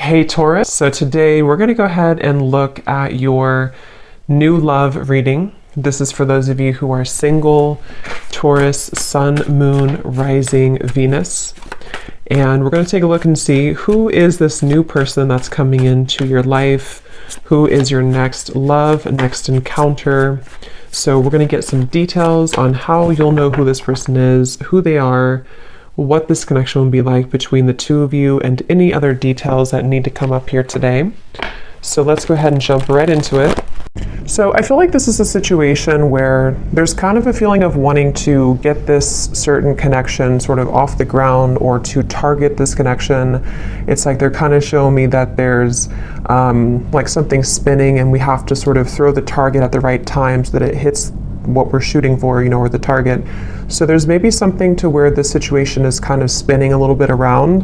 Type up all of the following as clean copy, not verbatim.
Hey Taurus, so today we're going to go ahead and look at your new love reading. This is for those of you who are single, Taurus, Sun, Moon, Rising, Venus. And we're going to take a look and see who is this new person that's coming into your life, who is your next love, next encounter. So we're going to get some details on how you'll know who this person is, who they are, what this connection will be like between the two of you, and any other details that need to come up here today. So let's go ahead and jump right into it. So I feel like this is a situation where there's kind of a feeling of wanting to get this certain connection sort of off the ground, or to target this connection. It's like they're kind of showing me that there's like something spinning, and we have to sort of throw the target at the right time so that it hits what we're shooting for, or the target. So there's maybe something to where the situation is kind of spinning a little bit around.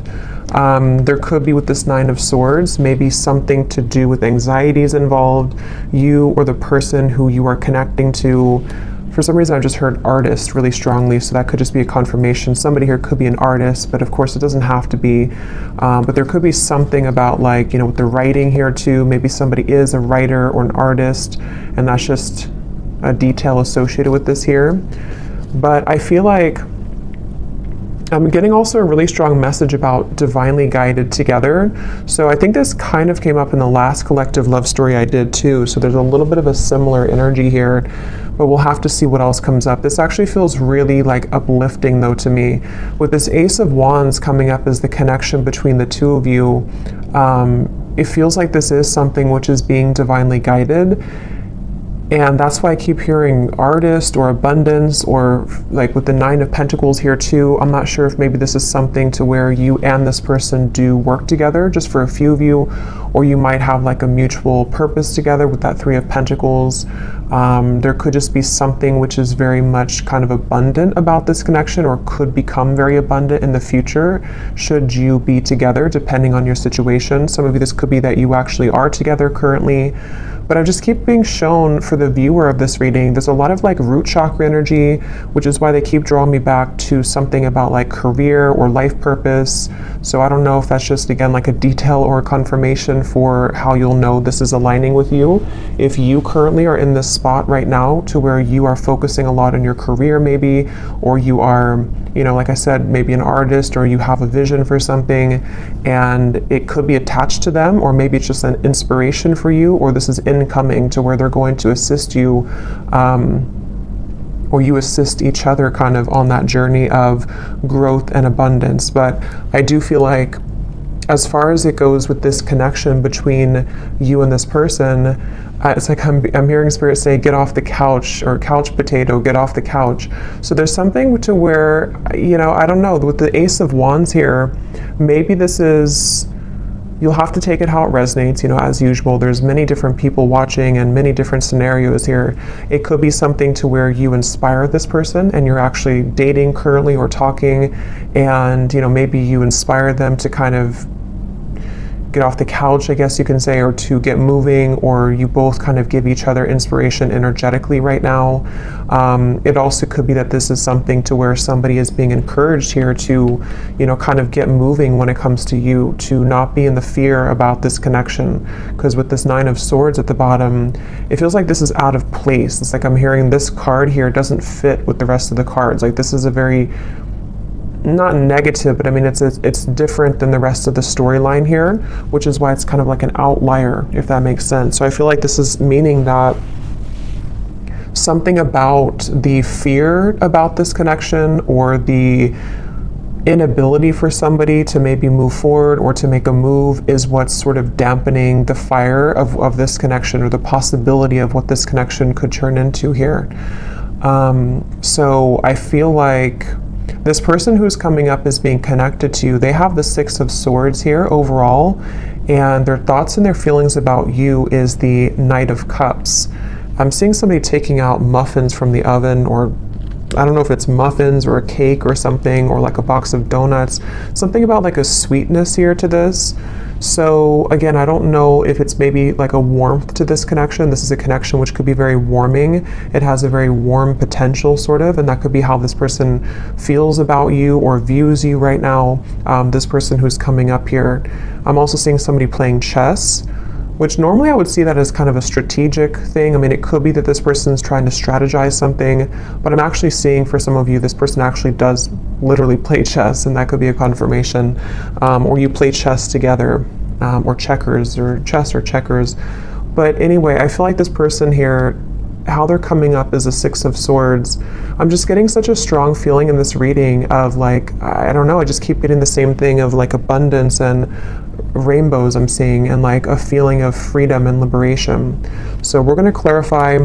There could be, with this Nine of Swords, maybe something to do with anxieties involved. You or the person who you are connecting to. For some reason, I just heard artist really strongly, so that could just be a confirmation. Somebody here could be an artist, but of course it doesn't have to be. But there could be something about, like, with the writing here too. Maybe somebody is a writer or an artist, and that's just a detail associated with this here. But I feel like I'm getting also a really strong message about divinely guided together. So I think this kind of came up in the last collective love story I did too. So there's a little bit of a similar energy here, but we'll have to see what else comes up. This actually feels really like uplifting though to me. With this Ace of Wands coming up as the connection between the two of you, it feels like this is something which is being divinely guided. And that's why I keep hearing artist or abundance, or like with the Nine of Pentacles here too. I'm not sure if maybe this is something to where you and this person do work together, just for a few of you, or you might have like a mutual purpose together with that Three of Pentacles. There could just be something which is very much kind of abundant about this connection, or could become very abundant in the future should you be together, depending on your situation. Some of you, this could be that you actually are together currently. But I just keep being shown, for the viewer of this reading, there's a lot of like root chakra energy, which is why they keep drawing me back to something about like career or life purpose. So I don't know if that's just, again, like a detail or a confirmation for how you'll know this is aligning with you. If you currently are in this spot right now to where you are focusing a lot on your career maybe, or you are, like I said, maybe an artist, or you have a vision for something and it could be attached to them, or maybe it's just an inspiration for you, or this is incoming to where they're going to assist you, or you assist each other kind of on that journey of growth and abundance. But I do feel like, as far as it goes with this connection between you and this person, it's like I'm hearing Spirit say, get off the couch, or couch potato, get off the couch. So there's something to where, I don't know, with the Ace of Wands here, maybe this is, you'll have to take it how it resonates, as usual. There's many different people watching and many different scenarios here. It could be something to where you inspire this person and you're actually dating currently or talking, and, maybe you inspire them to kind of get off the couch, I guess you can say, or to get moving, or you both kind of give each other inspiration energetically right now. It also could be that this is something to where somebody is being encouraged here to, kind of get moving when it comes to you, to not be in the fear about this connection. Because with this Nine of Swords at the bottom, it feels like this is out of place. It's like I'm hearing this card here doesn't fit with the rest of the cards. Like, this is a very, not negative, but I mean, it's different than the rest of the storyline here, which is why it's kind of like an outlier, if that makes sense. So I feel like this is meaning that something about the fear about this connection, or the inability for somebody to maybe move forward or to make a move, is what's sort of dampening the fire of this connection, or the possibility of what this connection could turn into here. So I feel like this person who's coming up as being connected to you, they have the Six of Swords here overall, and their thoughts and their feelings about you is the Knight of Cups. I'm seeing somebody taking out muffins from the oven, or I don't know if it's muffins or a cake or something, or like a box of donuts. Something about like a sweetness here to this. So again, I don't know if it's maybe like a warmth to this connection. This is a connection which could be very warming. It has a very warm potential, sort of, and that could be how this person feels about you or views you right now. This person who's coming up here. I'm also seeing somebody playing chess, which normally I would see that as kind of a strategic thing. I mean, it could be that this person's trying to strategize something, but I'm actually seeing for some of you, this person actually does literally play chess, and that could be a confirmation. Or you play chess together, or checkers, or chess or checkers. But anyway, I feel like this person here, how they're coming up is a Six of Swords. I'm just getting such a strong feeling in this reading of like, I don't know, I just keep getting the same thing of like abundance and rainbows I'm seeing, and like a feeling of freedom and liberation. So we're going to clarify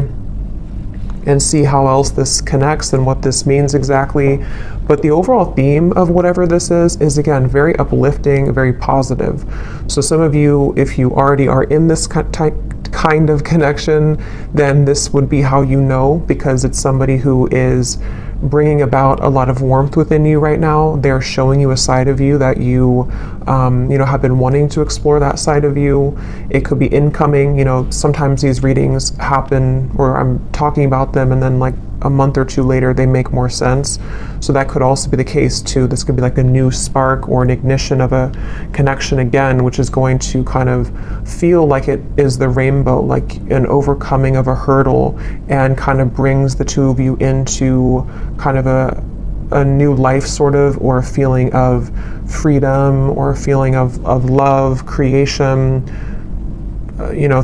and see how else this connects and what this means exactly. But the overall theme of whatever this is again, very uplifting, very positive. So some of you, if you already are in this kind of connection, then this would be how you know, because it's somebody who is bringing about a lot of warmth within you right now. They're showing you a side of you that you, have been wanting to explore that side of you. It could be incoming. Sometimes these readings happen, or I'm talking about them, and then like a month or two later, they make more sense. So that could also be the case too. This could be like a new spark or an ignition of a connection again, which is going to kind of feel like it is the rainbow, like an overcoming of a hurdle, and kind of brings the two of you into kind of a new life, sort of, or a feeling of freedom, or a feeling of love, creation,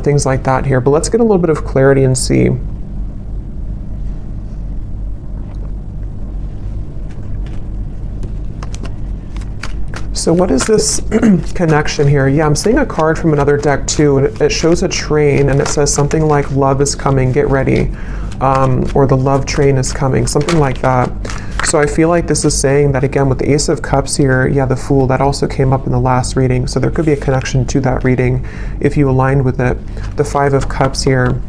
things like that here. But let's get a little bit of clarity and see. So what is this connection here? Yeah, I'm seeing a card from another deck too, and it shows a train, and it says something like love is coming, get ready, or the love train is coming, something like that. So I feel like this is saying that, again, with the Ace of Cups here, yeah, the Fool, that also came up in the last reading, so there could be a connection to that reading if you aligned with it. The Five of Cups here.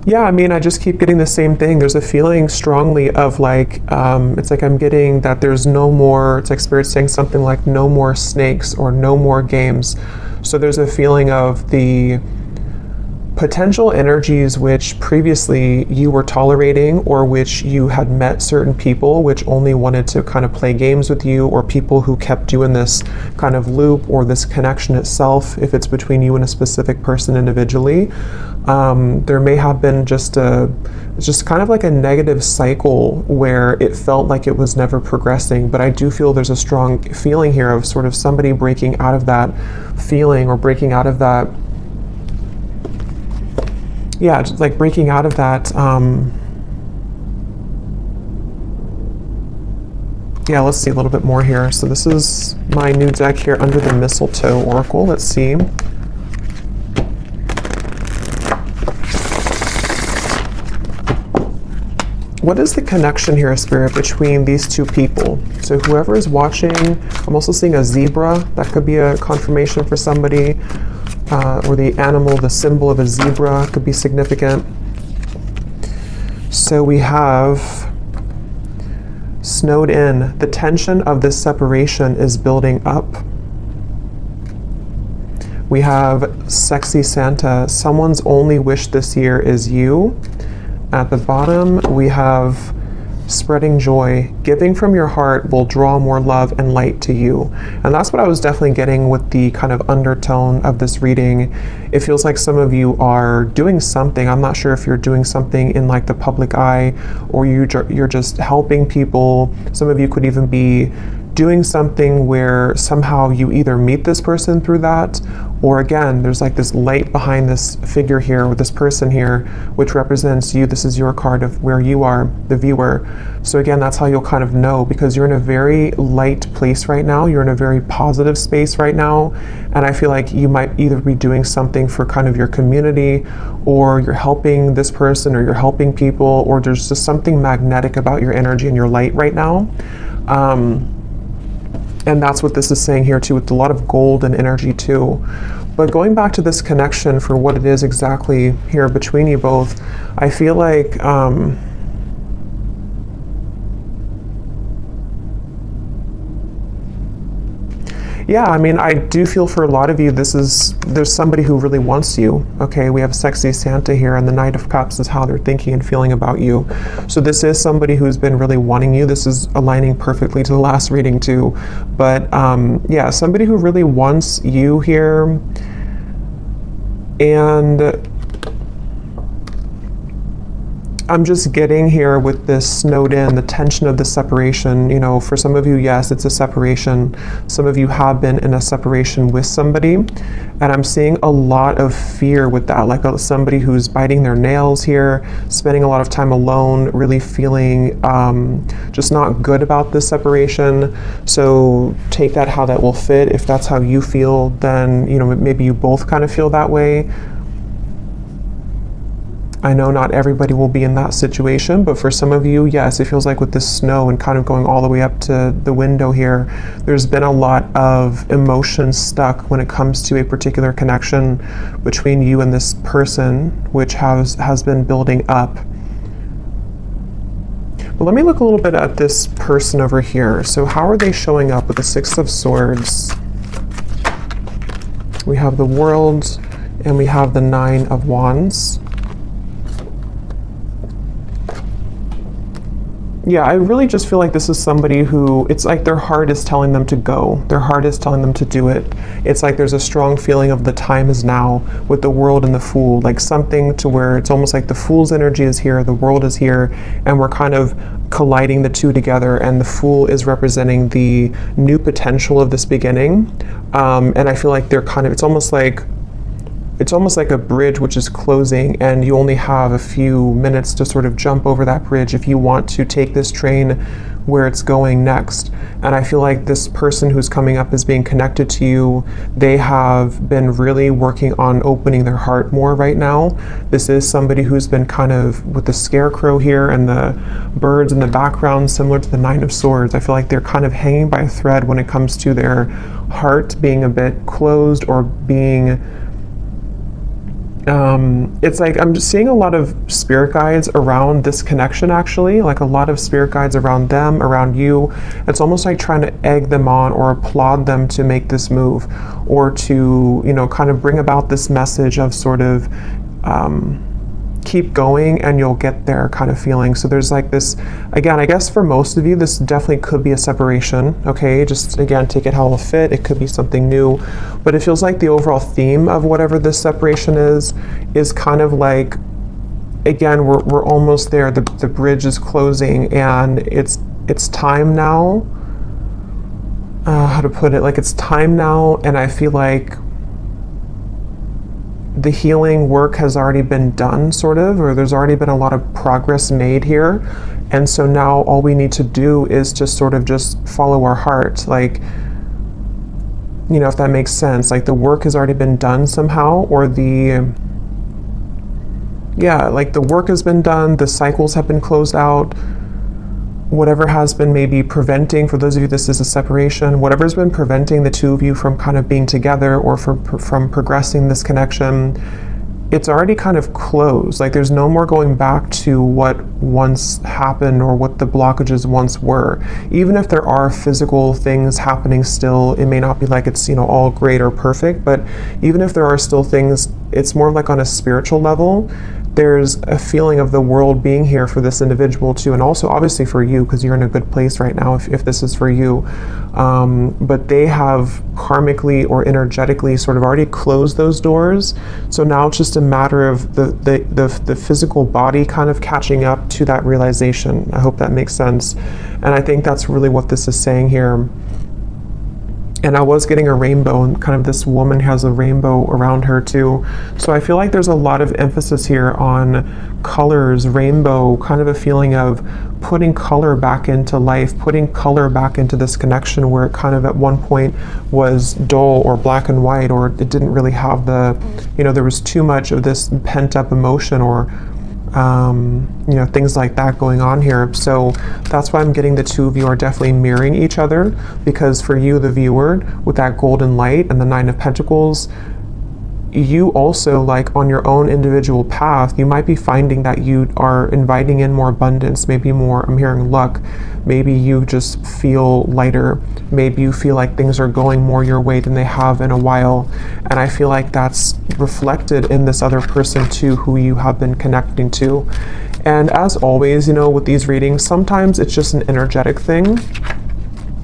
Yeah, I mean, I just keep getting the same thing. There's a feeling strongly of like, it's like I'm getting that there's no more, it's like Spirit saying something like no more snakes or no more games. So there's a feeling of the potential energies which previously you were tolerating, or which you had met certain people which only wanted to kind of play games with you, or people who kept you in this kind of loop, or this connection itself, if it's between you and a specific person individually. There may have been just kind of like a negative cycle where it felt like it was never progressing, but I do feel there's a strong feeling here of sort of somebody breaking out of that feeling, or breaking out of that, yeah, just like breaking out of that, yeah, let's see a little bit more here. So this is my new deck here, Under the Mistletoe Oracle. Let's see. What is the connection here, Spirit, between these two people? So whoever is watching, I'm also seeing a zebra. That could be a confirmation for somebody. Or the animal, the symbol of a zebra could be significant. So we have snowed in. The tension of this separation is building up. We have sexy Santa. Someone's only wish this year is you. At the bottom, we have spreading joy. Giving from your heart will draw more love and light to you. And that's what I was definitely getting with the kind of undertone of this reading. It feels like some of you are doing something. I'm not sure if you're doing something in like the public eye, or you're just helping people. Some of you could even be doing something where somehow you either meet this person through that, or again, there's like this light behind this figure here, with this person here, which represents you. This is your card of where you are, the viewer. So again, that's how you'll kind of know, because you're in a very light place right now. You're in a very positive space right now. And I feel like you might either be doing something for kind of your community, or you're helping this person, or you're helping people, or there's just something magnetic about your energy and your light right now. And that's what this is saying here too, with a lot of gold and energy too. But going back to this connection for what it is exactly here between you both, I feel like Yeah, I mean, I do feel for a lot of you, there's somebody who really wants you, okay? We have sexy Santa here, and the Knight of Cups is how they're thinking and feeling about you. So this is somebody who's been really wanting you. This is aligning perfectly to the last reading too. But yeah, somebody who really wants you here. And I'm just getting here with this snowed in, the tension of the separation. You know, for some of you, yes, it's a separation. Some of you have been in a separation with somebody. And I'm seeing a lot of fear with that, like somebody who's biting their nails here, spending a lot of time alone, really feeling just not good about this separation. So take that how that will fit. If that's how you feel, then, you know, maybe you both kind of feel that way. I know not everybody will be in that situation, but for some of you, yes, it feels like with this snow and kind of going all the way up to the window here, there's been a lot of emotion stuck when it comes to a particular connection between you and this person, which has been building up. But let me look a little bit at this person over here. So how are they showing up with the Six of Swords? We have the World and we have the Nine of Wands. Yeah, I really just feel like this is somebody who, it's like their heart is telling them to go. Their heart is telling them to do it. It's like there's a strong feeling of the time is now with the World and the Fool, like something to where it's almost like the Fool's energy is here, the World is here, and we're kind of colliding the two together, and the Fool is representing the new potential of this beginning. And I feel like they're kind of, it's almost like a bridge which is closing, and you only have a few minutes to sort of jump over that bridge if you want to take this train where it's going next. And I feel like this person who's coming up is being connected to you. They have been really working on opening their heart more right now. This is somebody who's been kind of with the scarecrow here and the birds in the background, similar to the Nine of Swords. I feel like they're kind of hanging by a thread when it comes to their heart being a bit closed or being it's like I'm just seeing a lot of spirit guides around this connection, actually, like a lot of spirit guides around them, around you. It's almost like trying to egg them on or applaud them to make this move, or to, you know, kind of bring about this message of sort of keep going and you'll get there kind of feeling. So there's like this, again, I guess for most of you, this definitely could be a separation, okay? Just again, take it how it'll fit. It could be something new, but it feels like the overall theme of whatever this separation is kind of like, again, we're almost there. The bridge is closing, and it's time now. How to put it? Like, it's time now, and I feel like the healing work has already been done, sort of, or there's already been a lot of progress made here. And so now all we need to do is to sort of just follow our heart. Like, you know, if that makes sense, like the work has already been done somehow, or like the work has been done, the cycles have been closed out. Whatever has been maybe preventing, for those of you this is a separation, whatever's been preventing the two of you from kind of being together or from progressing this connection, it's already kind of closed. Like there's no more going back to what once happened or what the blockages once were. Even if there are physical things happening still, it may not be like it's, you know, all great or perfect, but even if there are still things, it's more like on a spiritual level. There's a feeling of the world being here for this individual too, and also obviously for you, because you're in a good place right now if this is for you. But they have karmically or energetically sort of already closed those doors. So now it's just a matter of the physical body kind of catching up to that realization. I hope that makes sense. And I think that's really what this is saying here. And I was getting a rainbow, and kind of this woman has a rainbow around her too. So I feel like there's a lot of emphasis here on colors, rainbow, kind of a feeling of putting color back into life, putting color back into this connection where it kind of at one point was dull or black and white, or it didn't really have the, you know, there was too much of this pent up emotion or you know, things like that going on here. So that's why I'm getting the two of you are definitely mirroring each other, because for you, the viewer, with that golden light and the Nine of Pentacles, you also, like on your own individual path, you might be finding that you are inviting in more abundance, maybe more, I'm hearing luck. Maybe you just feel lighter. Maybe you feel like things are going more your way than they have in a while. And I feel like that's reflected in this other person too, who you have been connecting to. And as always, you know, with these readings, sometimes it's just an energetic thing.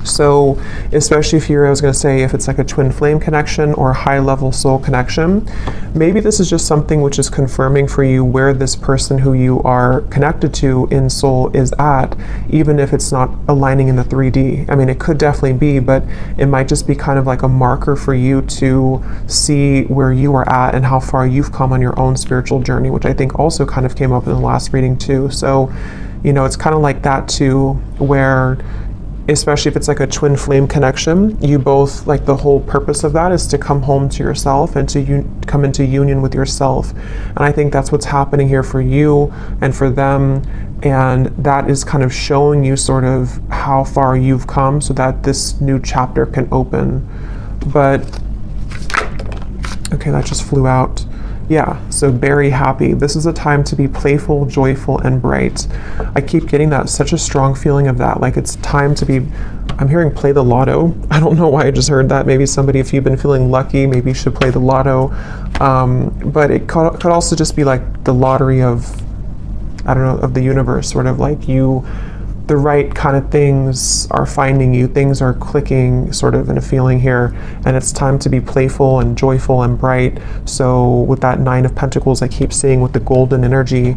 So especially if you're, I was going to say, if it's like a twin flame connection or a high level soul connection, maybe this is just something which is confirming for you where this person who you are connected to in soul is at, even if it's not aligning in the 3D. I mean, it could definitely be, but it might just be kind of like a marker for you to see where you are at and how far you've come on your own spiritual journey, which I think also kind of came up in the last reading too. So, you know, it's kind of like that too, where especially if it's like a twin flame connection, you both, like the whole purpose of that is to come home to yourself and to come into union with yourself. And I think that's what's happening here for you and for them. And that is kind of showing you sort of how far you've come so that this new chapter can open. But, okay, that just flew out. Yeah, so very happy. This is a time to be playful, joyful, and bright. I keep getting that, such a strong feeling of that. Like it's time to be, I'm hearing play the lotto. I don't know why I just heard that. Maybe somebody, if you've been feeling lucky, maybe you should play the lotto. But it could also just be like the lottery of, I don't know, of the universe, sort of like you, the right kind of things are finding you, things are clicking sort of in a feeling here, and it's time to be playful and joyful and bright. So with that 9 of Pentacles, I keep seeing with the golden energy,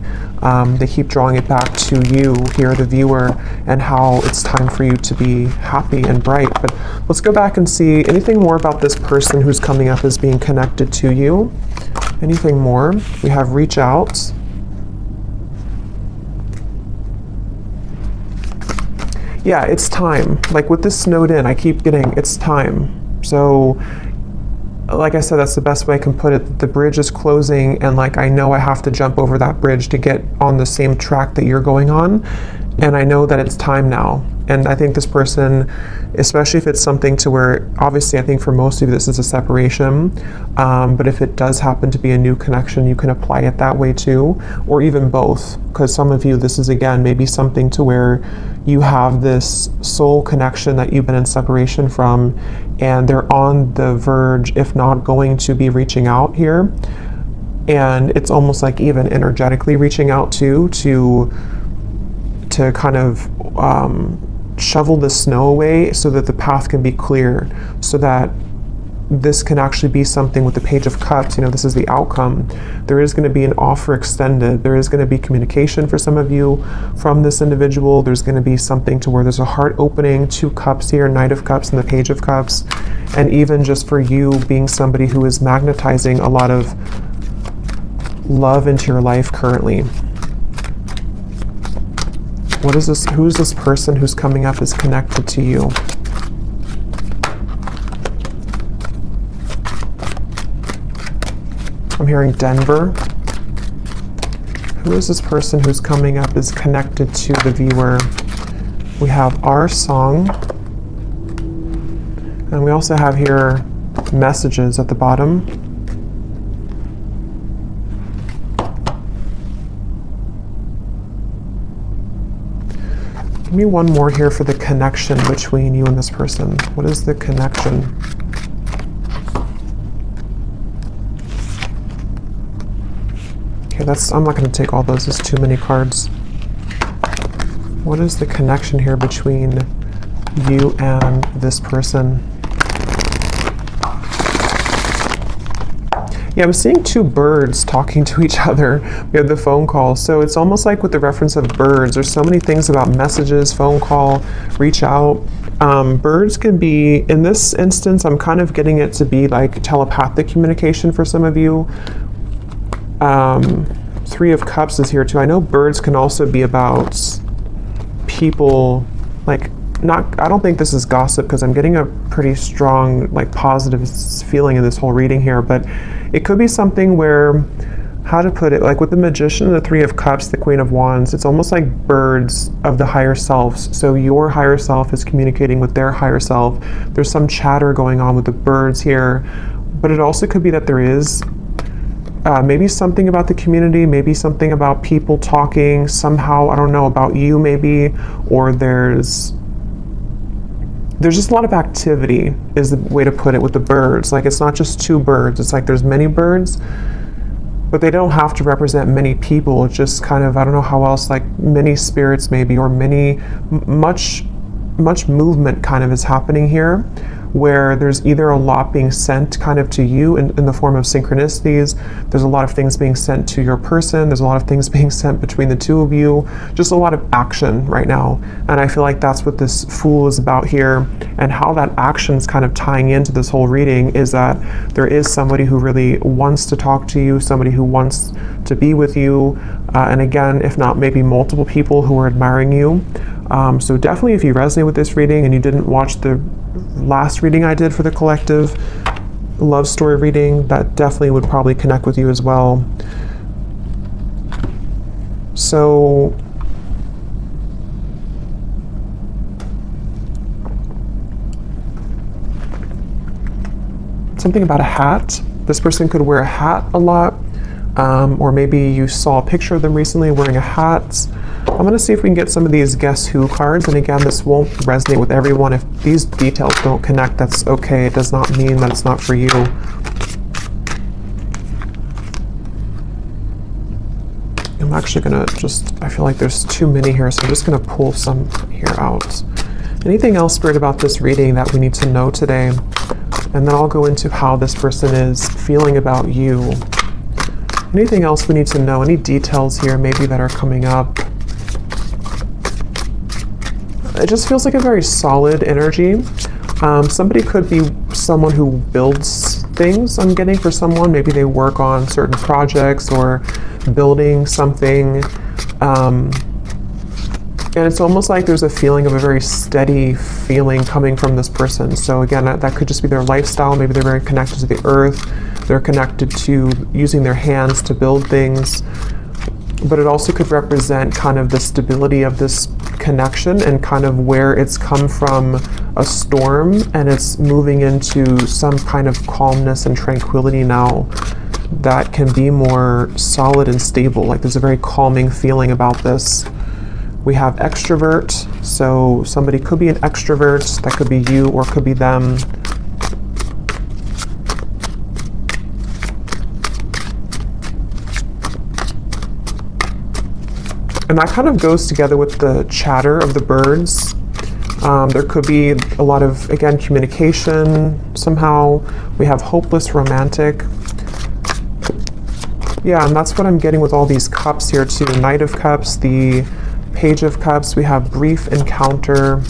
they keep drawing it back to you here, the viewer, and how it's time for you to be happy and bright. But let's go back and see anything more about this person who's coming up as being connected to you. Anything more? We have reach out. Yeah, it's time. Like with this snowed in, I keep getting, it's time. So, like I said, that's the best way I can put it. The bridge is closing, and like I know I have to jump over that bridge to get on the same track that you're going on. And I know that it's time now. And I think this person, especially if it's something to where, obviously I think for most of you this is a separation, but if it does happen to be a new connection, you can apply it that way too, or even both. Because some of you, this is again maybe something to where you have this soul connection that you've been in separation from, and they're on the verge, if not going to be reaching out here. And it's almost like even energetically reaching out to kind of shovel the snow away so that the path can be cleared, so that this can actually be something with the Page of Cups. You know, this is the outcome. There is going to be an offer extended. There is going to be communication for some of you from this individual. There's going to be something to where there's a heart opening, 2 cups here, Knight of Cups and the Page of Cups. And even just for you being somebody who is magnetizing a lot of love into your life currently. What is this? Who's this person who's coming up is connected to you? I'm hearing Denver. Who is this person who's coming up is connected to the viewer? We have our song. And we also have here messages at the bottom. Give me one more here for the connection between you and this person. What is the connection? Okay, I'm not going to take all those. There's too many cards. What is the connection here between you and this person? Yeah, I'm seeing 2 birds talking to each other. We have the phone call. So it's almost like with the reference of birds, there's so many things about messages, phone call, reach out. Birds can be, in this instance, I'm kind of getting it to be like telepathic communication for some of you. 3 of Cups is here too. I know birds can also be about people, like, I don't think this is gossip because I'm getting a pretty strong, like, positive feeling in this whole reading here, but it could be something where, how to put it, like with the Magician and the 3 of Cups, the Queen of Wands, it's almost like birds of the higher selves. So your higher self is communicating with their higher self. There's some chatter going on with the birds here, but it also could be that there is maybe something about the community, maybe something about people talking somehow, I don't know, about you maybe, or there's just a lot of activity is the way to put it with the birds. Like, it's not just two birds, it's like there's many birds, but they don't have to represent many people. It's just kind of, I don't know how else, like many spirits maybe, or much movement kind of is happening here, where there's either a lot being sent kind of to you in the form of synchronicities. There's a lot of things being sent to your person. There's a lot of things being sent between the two of you. Just a lot of action right now. And I feel like that's what this Fool is about here, and how that action is kind of tying into this whole reading is that there is somebody who really wants to talk to you, somebody who wants to be with you. And again, if not maybe multiple people who are admiring you. So definitely, if you resonate with this reading and you didn't watch the last reading I did for the collective love story reading, that definitely would probably connect with you as well. So something about a hat. This person could wear a hat a lot, or maybe you saw a picture of them recently wearing a hat. I'm going to see if we can get some of these Guess Who cards, and again, this won't resonate with everyone. If these details don't connect, that's okay. It does not mean that it's not for you. I'm actually going to I feel like there's too many here, so I'm just going to pull some here out. Anything else, Spirit, about this reading that we need to know today? And then I'll go into how this person is feeling about you. Anything else we need to know? Any details here maybe that are coming up? It just feels like a very solid energy. Somebody could be someone who builds things, I'm getting, for someone. Maybe they work on certain projects or building something. And it's almost like there's a feeling of a very steady feeling coming from this person. So again, that could just be their lifestyle. Maybe they're very connected to the earth. They're connected to using their hands to build things. But it also could represent kind of the stability of this connection and kind of where it's come from a storm and it's moving into some kind of calmness and tranquility now that can be more solid and stable. Like, there's a very calming feeling about this. We have extrovert, so somebody could be an extrovert. That could be you or could be them. And that kind of goes together with the chatter of the birds. There could be a lot of, again, communication somehow. We have hopeless romantic. Yeah, and that's what I'm getting with all these cups here too. Knight of Cups, the Page of Cups. We have brief encounter.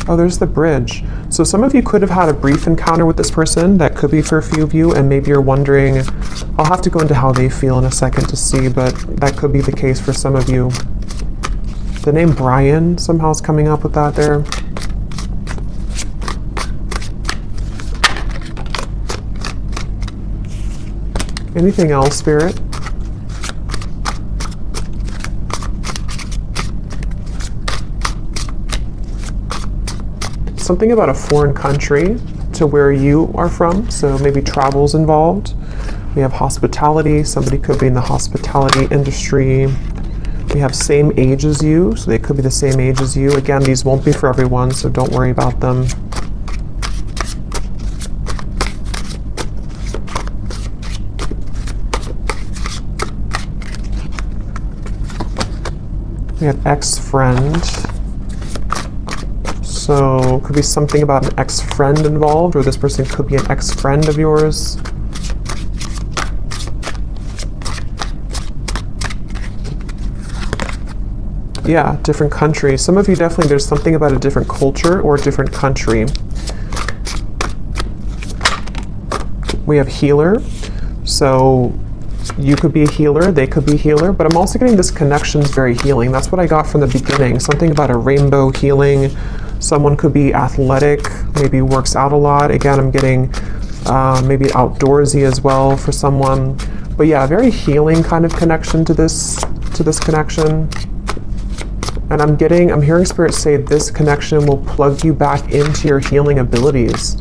Oh, there's the bridge. So some of you could have had a brief encounter with this person. That could be for a few of you, and maybe you're wondering, I'll have to go into how they feel in a second to see, but that could be the case for some of you. The name Brian somehow is coming up with that there. Anything else, Spirit? Something about a foreign country to where you are from, so maybe travel's involved. We have hospitality. Somebody could be in the hospitality industry. We have same age as you, so they could be the same age as you. Again, these won't be for everyone, so don't worry about them. We have ex-friend. So could be something about an ex-friend involved, or this person could be an ex-friend of yours. Yeah, different country. Some of you definitely, there's something about a different culture or a different country. We have healer. So you could be a healer, they could be a healer, but I'm also getting this connection is very healing. That's what I got from the beginning. Something about a rainbow healing. Someone could be athletic, maybe works out a lot. Again, I'm getting maybe outdoorsy as well for someone. But yeah, very healing kind of connection to this connection. And I'm hearing Spirit say this connection will plug you back into your healing abilities.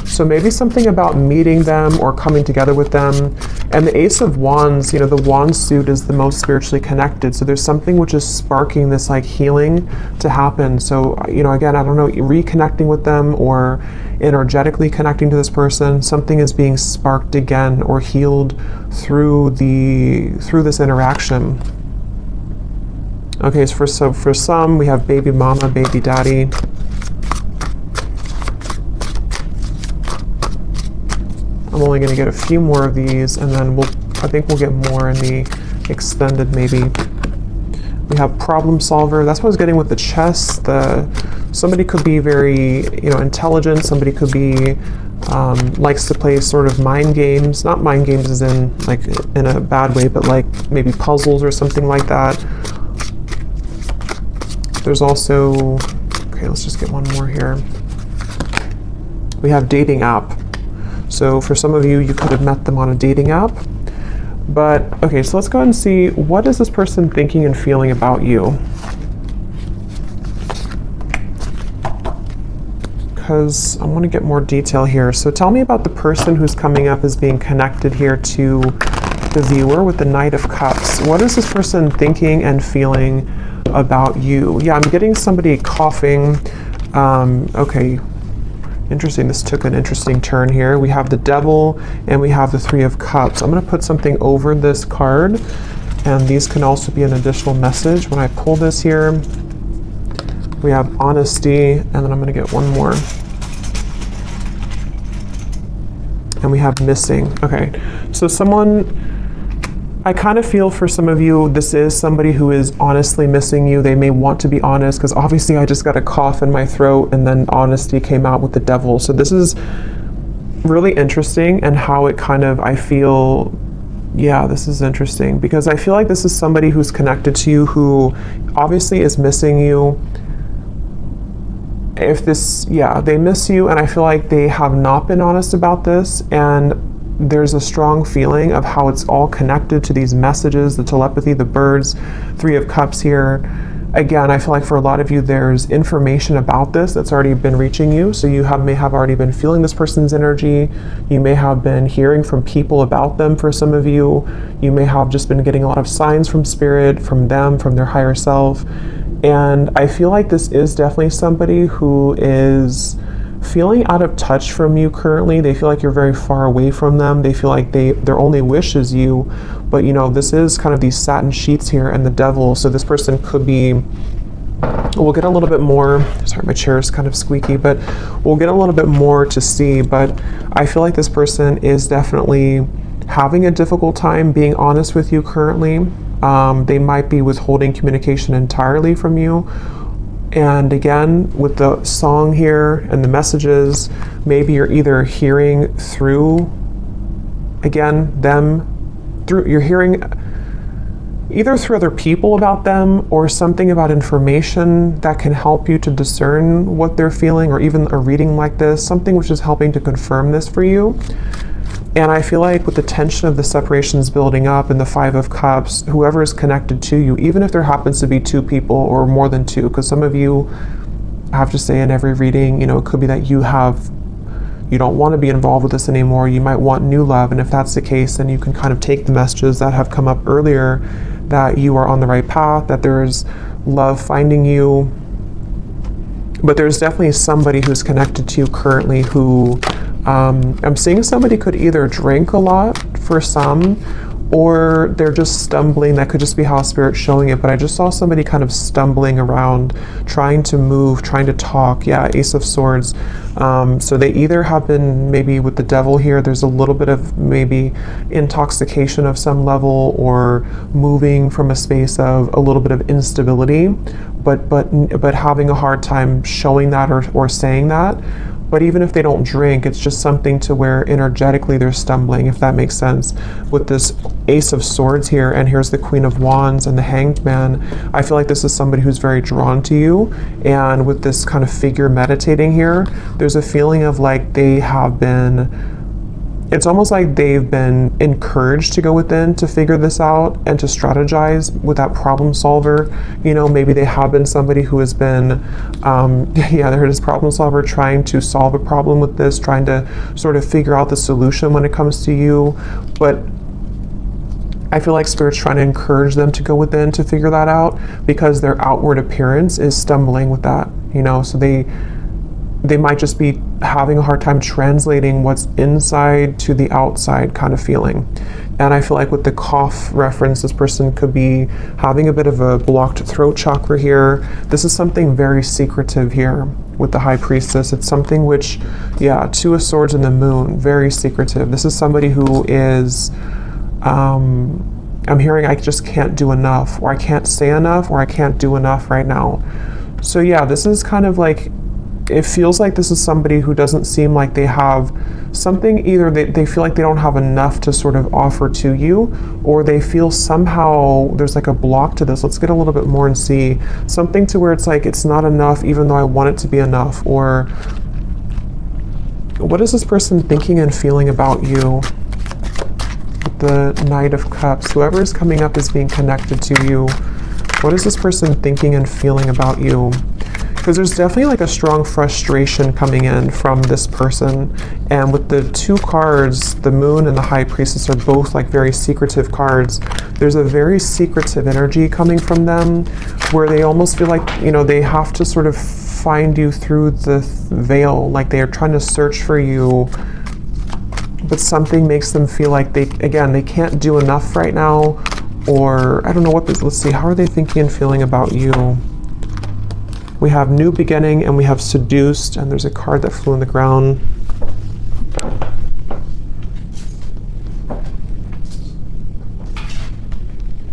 So maybe something about meeting them or coming together with them. And the Ace of Wands, you know, the wand suit is the most spiritually connected. So there's something which is sparking this like healing to happen. So, you know, again, I don't know, reconnecting with them or energetically connecting to this person, something is being sparked again or healed through this interaction. Okay, so for some, we have baby mama, baby daddy. I'm only going to get a few more of these, and then I think we'll get more in the extended maybe. We have problem solver. That's what I was getting with the chess. Somebody could be very, you know, intelligent. Somebody could be likes to play sort of mind games. Not mind games as in like in a bad way, but like maybe puzzles or something like that. There's also, okay, let's just get one more here. We have dating app. So for some of you, you could have met them on a dating app. But, okay, so let's go ahead and see, what is this person thinking and feeling about you? Because I want to get more detail here. So tell me about the person who's coming up as being connected here to the viewer with the Knight of Cups. What is this person thinking and feeling about you? Yeah, I'm getting somebody coughing. Okay. Interesting, this took an interesting turn here. We have the Devil and we have the Three of Cups. I'm going to put something over this card, and these can also be an additional message. When I pull this here, we have honesty, and then I'm going to get one more. And we have missing. Okay, so I kind of feel for some of you, this is somebody who is honestly missing you. They may want to be honest, because obviously I just got a cough in my throat and then honesty came out with the Devil. So this is really interesting, and how it kind of, I feel, yeah, this is interesting, because I feel like this is somebody who's connected to you who obviously is missing you. They miss you, and I feel like they have not been honest about this, and there's a strong feeling of how it's all connected to these messages, the telepathy, the birds, Three of Cups here. Again, I feel like for a lot of you, there's information about this that's already been reaching you. So you may have already been feeling this person's energy. You may have been hearing from people about them for some of you. You may have just been getting a lot of signs from spirit, from them, from their higher self. And I feel like this is definitely somebody who is feeling out of touch from you currently. They feel like you're very far away from them. They feel like their only wish is you. But you know, this is kind of these satin sheets here and the Devil. So this person could be, we'll get a little bit more, sorry, my chair is kind of squeaky, but we'll get a little bit more to see. But I feel like this person is definitely having a difficult time being honest with you currently. They might be withholding communication entirely from you. And again, with the song here and the messages, maybe you're either hearing through, again, you're hearing either through other people about them, or something about information that can help you to discern what they're feeling, or even a reading like this, something which is helping to confirm this for you. And I feel like with the tension of the separations building up and the Five of Cups, whoever is connected to you, even if there happens to be two people or more than two, because some of you, I have to say in every reading, you know, it could be that you don't want to be involved with this anymore. You might want new love. And if that's the case, then you can kind of take the messages that have come up earlier, that you are on the right path, that there's love finding you. But there's definitely somebody who's connected to you currently who, I'm seeing somebody could either drink a lot for some, or they're just stumbling. That could just be how Spirit's showing it. But I just saw somebody kind of stumbling around, trying to move, trying to talk. Yeah, Ace of Swords. So they either have been, maybe with the Devil here, there's a little bit of maybe intoxication of some level, or moving from a space of a little bit of instability, but having a hard time showing that or saying that. But even if they don't drink, it's just something to where energetically they're stumbling, if that makes sense. With this Ace of Swords here, and here's the Queen of Wands and the Hanged Man, I feel like this is somebody who's very drawn to you. And with this kind of figure meditating here, there's a feeling of like they have been it's almost like they've been encouraged to go within to figure this out and to strategize with that problem solver. You know, maybe they have been somebody who has been, yeah, they're this problem solver trying to solve a problem with this, trying to sort of figure out the solution when it comes to you. But I feel like Spirit's trying to encourage them to go within to figure that out, because their outward appearance is stumbling with that, you know, so they might just be having a hard time translating what's inside to the outside kind of feeling. And I feel like with the cough reference, this person could be having a bit of a blocked throat chakra here. This is something very secretive here with the High Priestess. It's something which, yeah, Two of Swords and the Moon, very secretive. This is somebody who is, I'm hearing I just can't do enough, or I can't say enough, or I can't do enough right now. So yeah, this is kind of like, it feels like this is somebody who doesn't seem like they have something, either they feel like they don't have enough to sort of offer to you, or they feel somehow there's like a block to this. Let's get a little bit more and see something to where it's like it's not enough even though I want it to be enough. Or what is this person thinking and feeling about you? The Knight of Cups, whoever is coming up is being connected to you. What is this person thinking and feeling about you? Because there's definitely like a strong frustration coming in from this person. And with the two cards, the Moon and the High Priestess are both like very secretive cards. There's a very secretive energy coming from them where they almost feel like, you know, they have to sort of find you through the veil, like they are trying to search for you, but something makes them feel like they can't do enough right now. Or I don't know what this, let's see, how are they thinking and feeling about you? We have New Beginning and we have Seduced, and there's a card that flew on the ground.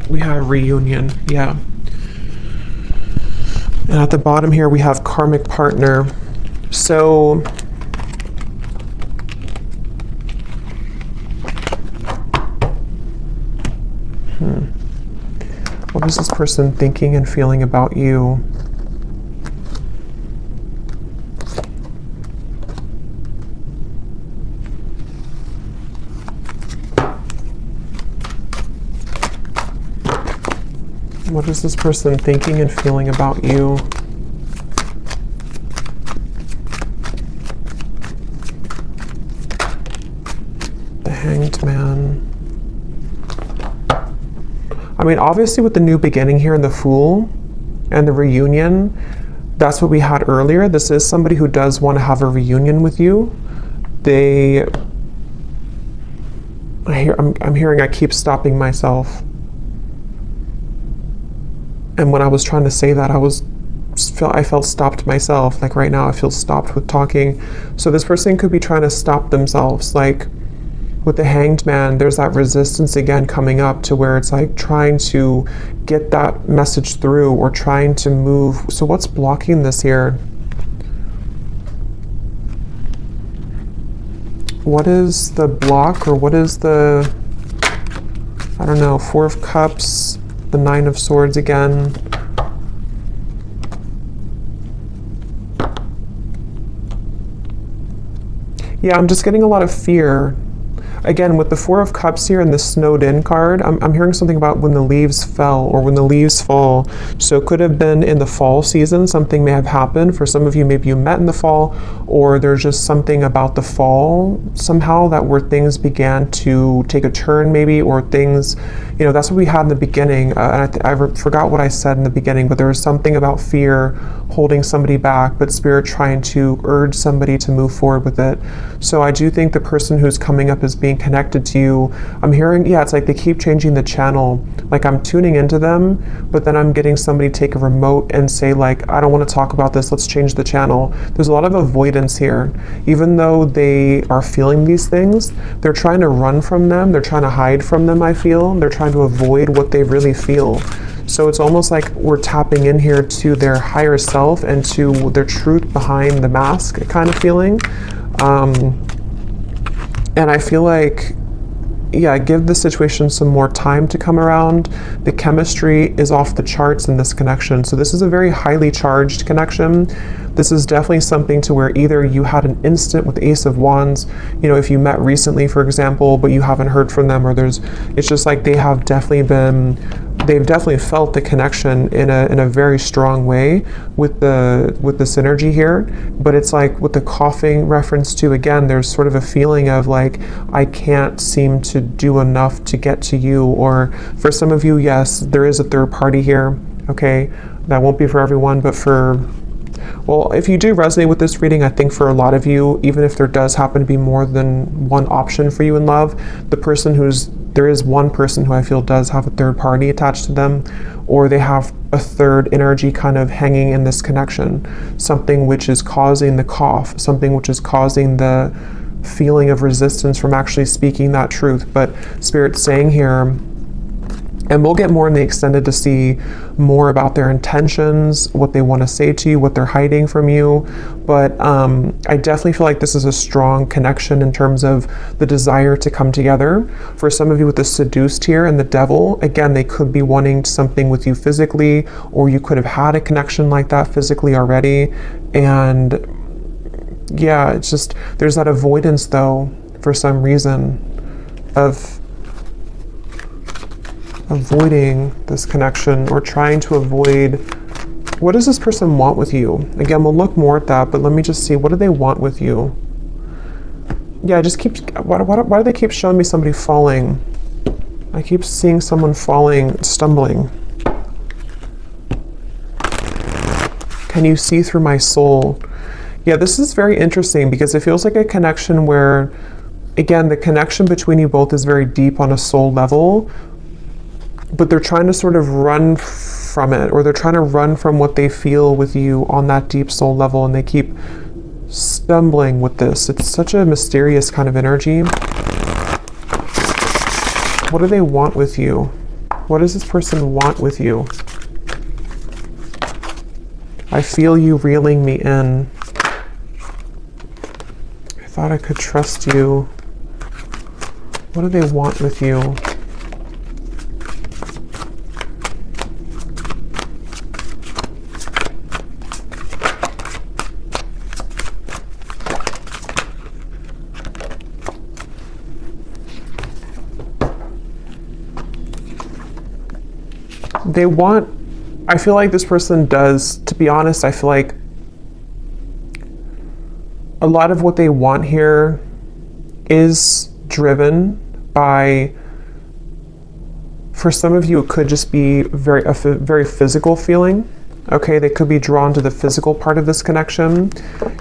We have Reunion, yeah. And at the bottom here we have Karmic Partner. So what is this person thinking and feeling about you? What is this person thinking and feeling about you? The Hanged Man. I mean, obviously with the New Beginning here and the Fool and the Reunion, that's what we had earlier. This is somebody who does want to have a reunion with you. I'm hearing I keep stopping myself. And when I was trying to say that, I felt stopped myself. Like right now I feel stopped with talking. So this person could be trying to stop themselves. Like with the Hanged Man, there's that resistance again coming up to where it's like trying to get that message through or trying to move. So what's blocking this here? What is the block, or what is the, I don't know, Four of Cups, the Nine of Swords again. Yeah, I'm just getting a lot of fear. Again, with the Four of Cups here and the Snowed In card, I'm hearing something about when the leaves fell or when the leaves fall. So it could have been in the fall season, something may have happened. For some of you, maybe you met in the fall, or there's just something about the fall somehow that where things began to take a turn maybe, or things, you know, that's what we had in the beginning. And I forgot what I said in the beginning, but there was something about fear holding somebody back, but Spirit trying to urge somebody to move forward with it. So I do think the person who's coming up as being connected to you, I'm hearing, yeah, it's like they keep changing the channel. Like I'm tuning into them, but then I'm getting somebody take a remote and say like, I don't want to talk about this, let's change the channel. There's a lot of avoidance here. Even though they are feeling these things, they're trying to run from them, they're trying to hide from them, I feel. They're trying to avoid what they really feel. So it's almost like we're tapping in here to their higher self and to their truth behind the mask kind of feeling. And I feel like, yeah, give the situation some more time to come around. The chemistry is off the charts in this connection. So this is a very highly charged connection. This is definitely something to where either you had an instant with Ace of Wands, you know, if you met recently, for example, but you haven't heard from them, or it's just like they've definitely felt the connection in a very strong way with the synergy here. But it's like with the coughing reference to, again, there's sort of a feeling of like, I can't seem to do enough to get to you. Or for some of you, yes, there is a third party here. Okay, that won't be for everyone, but well, if you do resonate with this reading, I think for a lot of you, even if there does happen to be more than one option for you in love, there is one person who I feel does have a third party attached to them, or they have a third energy kind of hanging in this connection, something which is causing the cough, something which is causing the feeling of resistance from actually speaking that truth. But Spirit's saying here, and we'll get more in the extended to see more about their intentions, what they want to say to you, what they're hiding from you. But I definitely feel like this is a strong connection in terms of the desire to come together. For some of you with the seduced here and the devil, again, they could be wanting something with you physically, or you could have had a connection like that physically already. And yeah, it's just, there's that avoidance though, for some reason, of avoiding this connection, or trying to avoid. What does this person want with you? Again, we'll look more at that, but let me just see, what do they want with you? Yeah, why do they keep showing me somebody falling? I keep seeing someone falling, stumbling. Can you see through my soul? Yeah, this is very interesting because it feels like a connection where, again, the connection between you both is very deep on a soul level, but they're trying to sort of run from it, or they're trying to run from what they feel with you on that deep soul level, and they keep stumbling with this. It's such a mysterious kind of energy. What do they want with you? What does this person want with you? I feel you reeling me in. I thought I could trust you. What do they want with you? I feel like this person does, to be honest, I feel like a lot of what they want here is driven by, for some of you, it could just be a very physical feeling. Okay, they could be drawn to the physical part of this connection.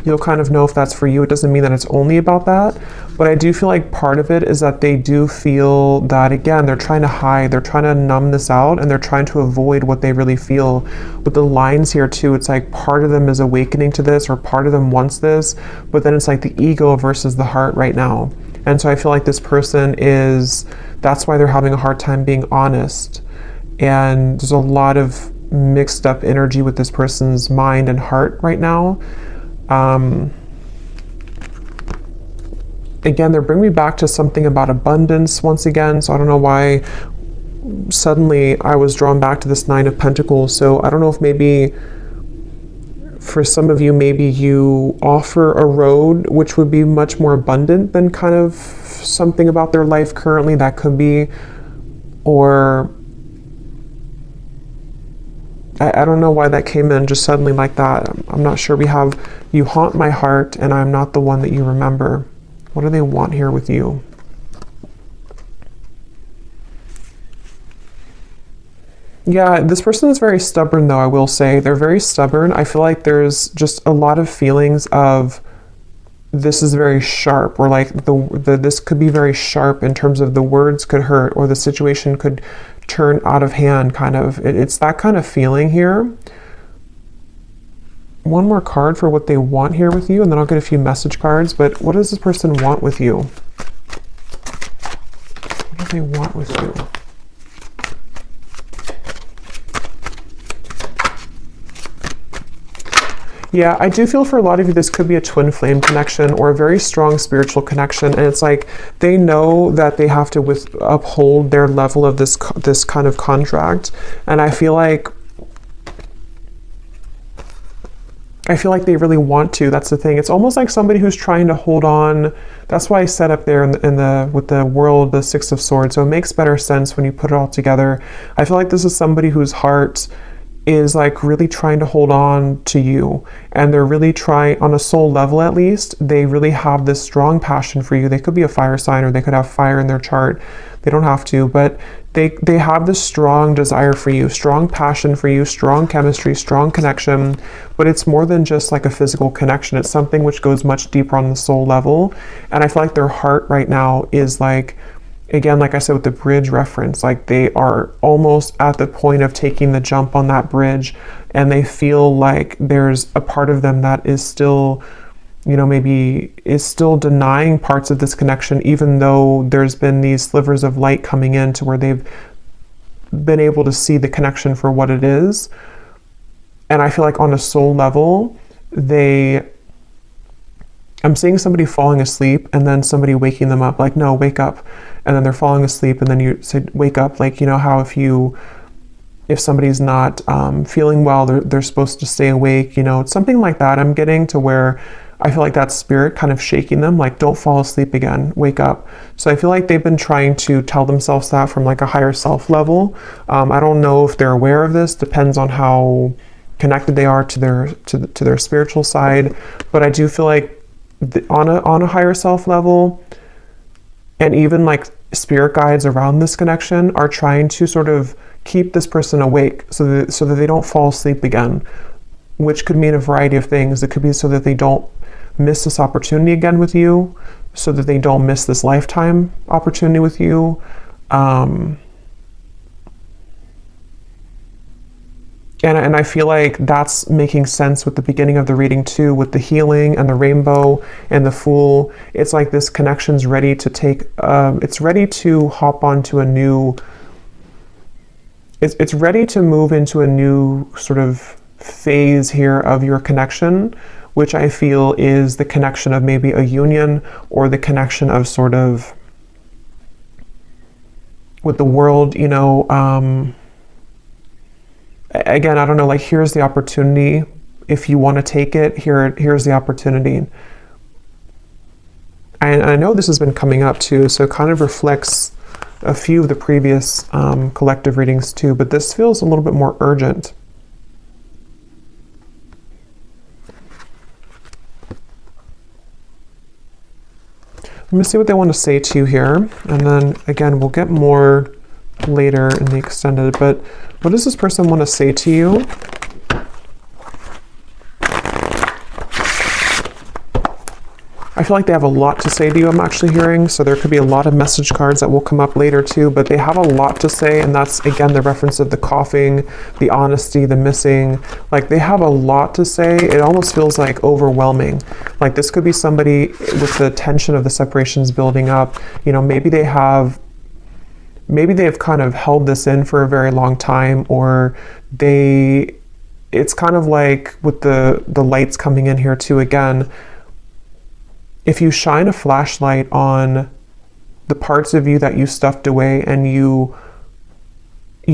You'll kind of know if that's for you. It doesn't mean that it's only about that, but I do feel like part of it is that they do feel that, again, they're trying to hide, they're trying to numb this out, and they're trying to avoid what they really feel. With the lines here too, it's like part of them is awakening to this, or part of them wants this, but then it's like the ego versus the heart right now. And so I feel like this person that's why they're having a hard time being honest. And there's a lot of mixed up energy with this person's mind and heart right now. Again, they're bringing me back to something about abundance once again. So I don't know why suddenly I was drawn back to this Nine of Pentacles. So I don't know if maybe for some of you, maybe you offer a road which would be much more abundant than kind of something about their life currently. That could be, or I don't know why that came in just suddenly like that. I'm not sure. We have, you haunt my heart and I'm not the one that you remember. What do they want here with you? Yeah, this person is very stubborn though, I will say. They're very stubborn. I feel like there's just a lot of feelings of this is very sharp, or like this could be very sharp in terms of the words could hurt, or the situation could turn out of hand, kind of. It's that kind of feeling here. One more card for what they want here with you, and then I'll get a few message cards. But what does this person want with you? What do they want with you? Yeah, I do feel for a lot of you, this could be a twin flame connection or a very strong spiritual connection. And it's like they know that they have to uphold their level of this kind of contract. And I feel like they really want to. That's the thing. It's almost like somebody who's trying to hold on. That's why I set up there with the world, the Six of Swords. So it makes better sense when you put it all together. I feel like this is somebody whose heart is like really trying to hold on to you, and they're really trying, on a soul level at least, they really have this strong passion for you. They could be a fire sign, or they could have fire in their chart. They don't have to, but they have this strong desire for you, strong passion for you, strong chemistry, strong connection. But it's more than just like a physical connection. It's something which goes much deeper on the soul level. And I feel like their heart right now is like, again, like I said with the bridge reference, like they are almost at the point of taking the jump on that bridge, and they feel like there's a part of them that is still, you know, maybe is still denying parts of this connection, even though there's been these slivers of light coming in to where they've been able to see the connection for what it is. And I feel like on a soul level, I'm seeing somebody falling asleep and then somebody waking them up, like, no, wake up. And then they're falling asleep and then you say, wake up. Like, you know how if somebody's not feeling well, they're supposed to stay awake, you know, it's something like that. I'm getting to where I feel like that spirit kind of shaking them, like, don't fall asleep again, wake up. So I feel like they've been trying to tell themselves that from like a higher self level. I don't know if they're aware of this, depends on how connected they are to their spiritual side. But I do feel like on a higher self level, and even like spirit guides around this connection are trying to sort of keep this person awake so that they don't fall asleep again, which could mean a variety of things. It could be so that they don't miss this opportunity again with you, so that they don't miss this lifetime opportunity with you. And I feel like that's making sense with the beginning of the reading too, with the healing and the rainbow and the Fool. It's like this connection's ready to take, it's ready to hop onto a new, it's ready to move into a new sort of phase here of your connection, which I feel is the connection of maybe a union, or the connection of sort of with the world, you know. Again, I don't know, like, here's the opportunity. If you want to take it, here's the opportunity. And I know this has been coming up too, so it kind of reflects a few of the previous collective readings too, but this feels a little bit more urgent. I'm going to see what they want to say to you here, and then again, we'll get more later in the extended, but what does this person want to say to you? I feel like they have a lot to say to you, I'm actually hearing, so there could be a lot of message cards that will come up later too, but they have a lot to say, and that's, again, the reference of the coughing, the honesty, the missing. Like, they have a lot to say. It almost feels like overwhelming. Like, this could be somebody with the tension of the separations building up. You know, maybe they've kind of held this in for a very long time, or it's kind of like with the lights coming in here too, again, if you shine a flashlight on the parts of you that you stuffed away, and you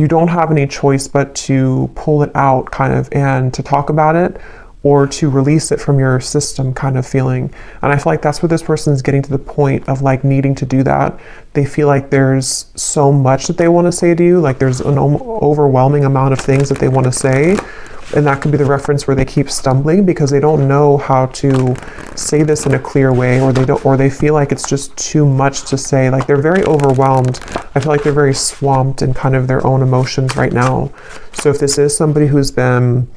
don't have any choice but to pull it out kind of, and to talk about it, or to release it from your system kind of feeling. And I feel like that's what this person is getting to the point of, like, needing to do that. They feel like there's so much that they want to say to you, like there's an overwhelming amount of things that they want to say. And that could be the reference where they keep stumbling because they don't know how to say this in a clear way, or they feel like it's just too much to say. Like, they're very overwhelmed. I feel like they're very swamped in kind of their own emotions right now. So if this is somebody who's been,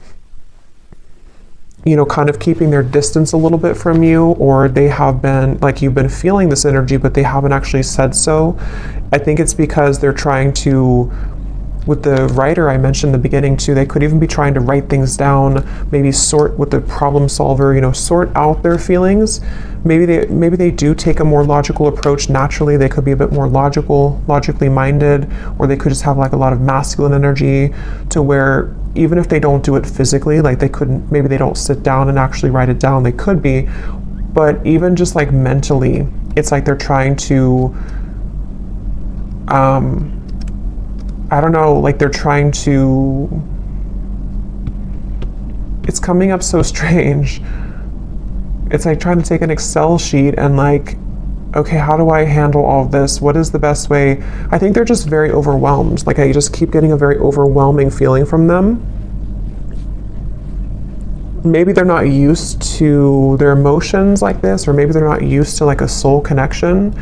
you know, kind of keeping their distance a little bit from you, or they have been, like, you've been feeling this energy, but they haven't actually said so, I think it's because they're trying to with the writer I mentioned in the beginning too, they could even be trying to write things down, maybe sort with the problem solver, you know, sort out their feelings. Maybe they do take a more logical approach naturally. They could be a bit more logically minded, or they could just have like a lot of masculine energy to where even if they don't do it physically, like they couldn't, maybe they don't sit down and actually write it down, they could be, but even just like mentally, it's like they're trying to, I don't know, like they're trying to, it's coming up so strange. It's like trying to take an Excel sheet and like, okay, how do I handle all of this? What is the best way? I think they're just very overwhelmed. Like I just keep getting a very overwhelming feeling from them. Maybe they're not used to their emotions like this, or maybe they're not used to like a soul connection,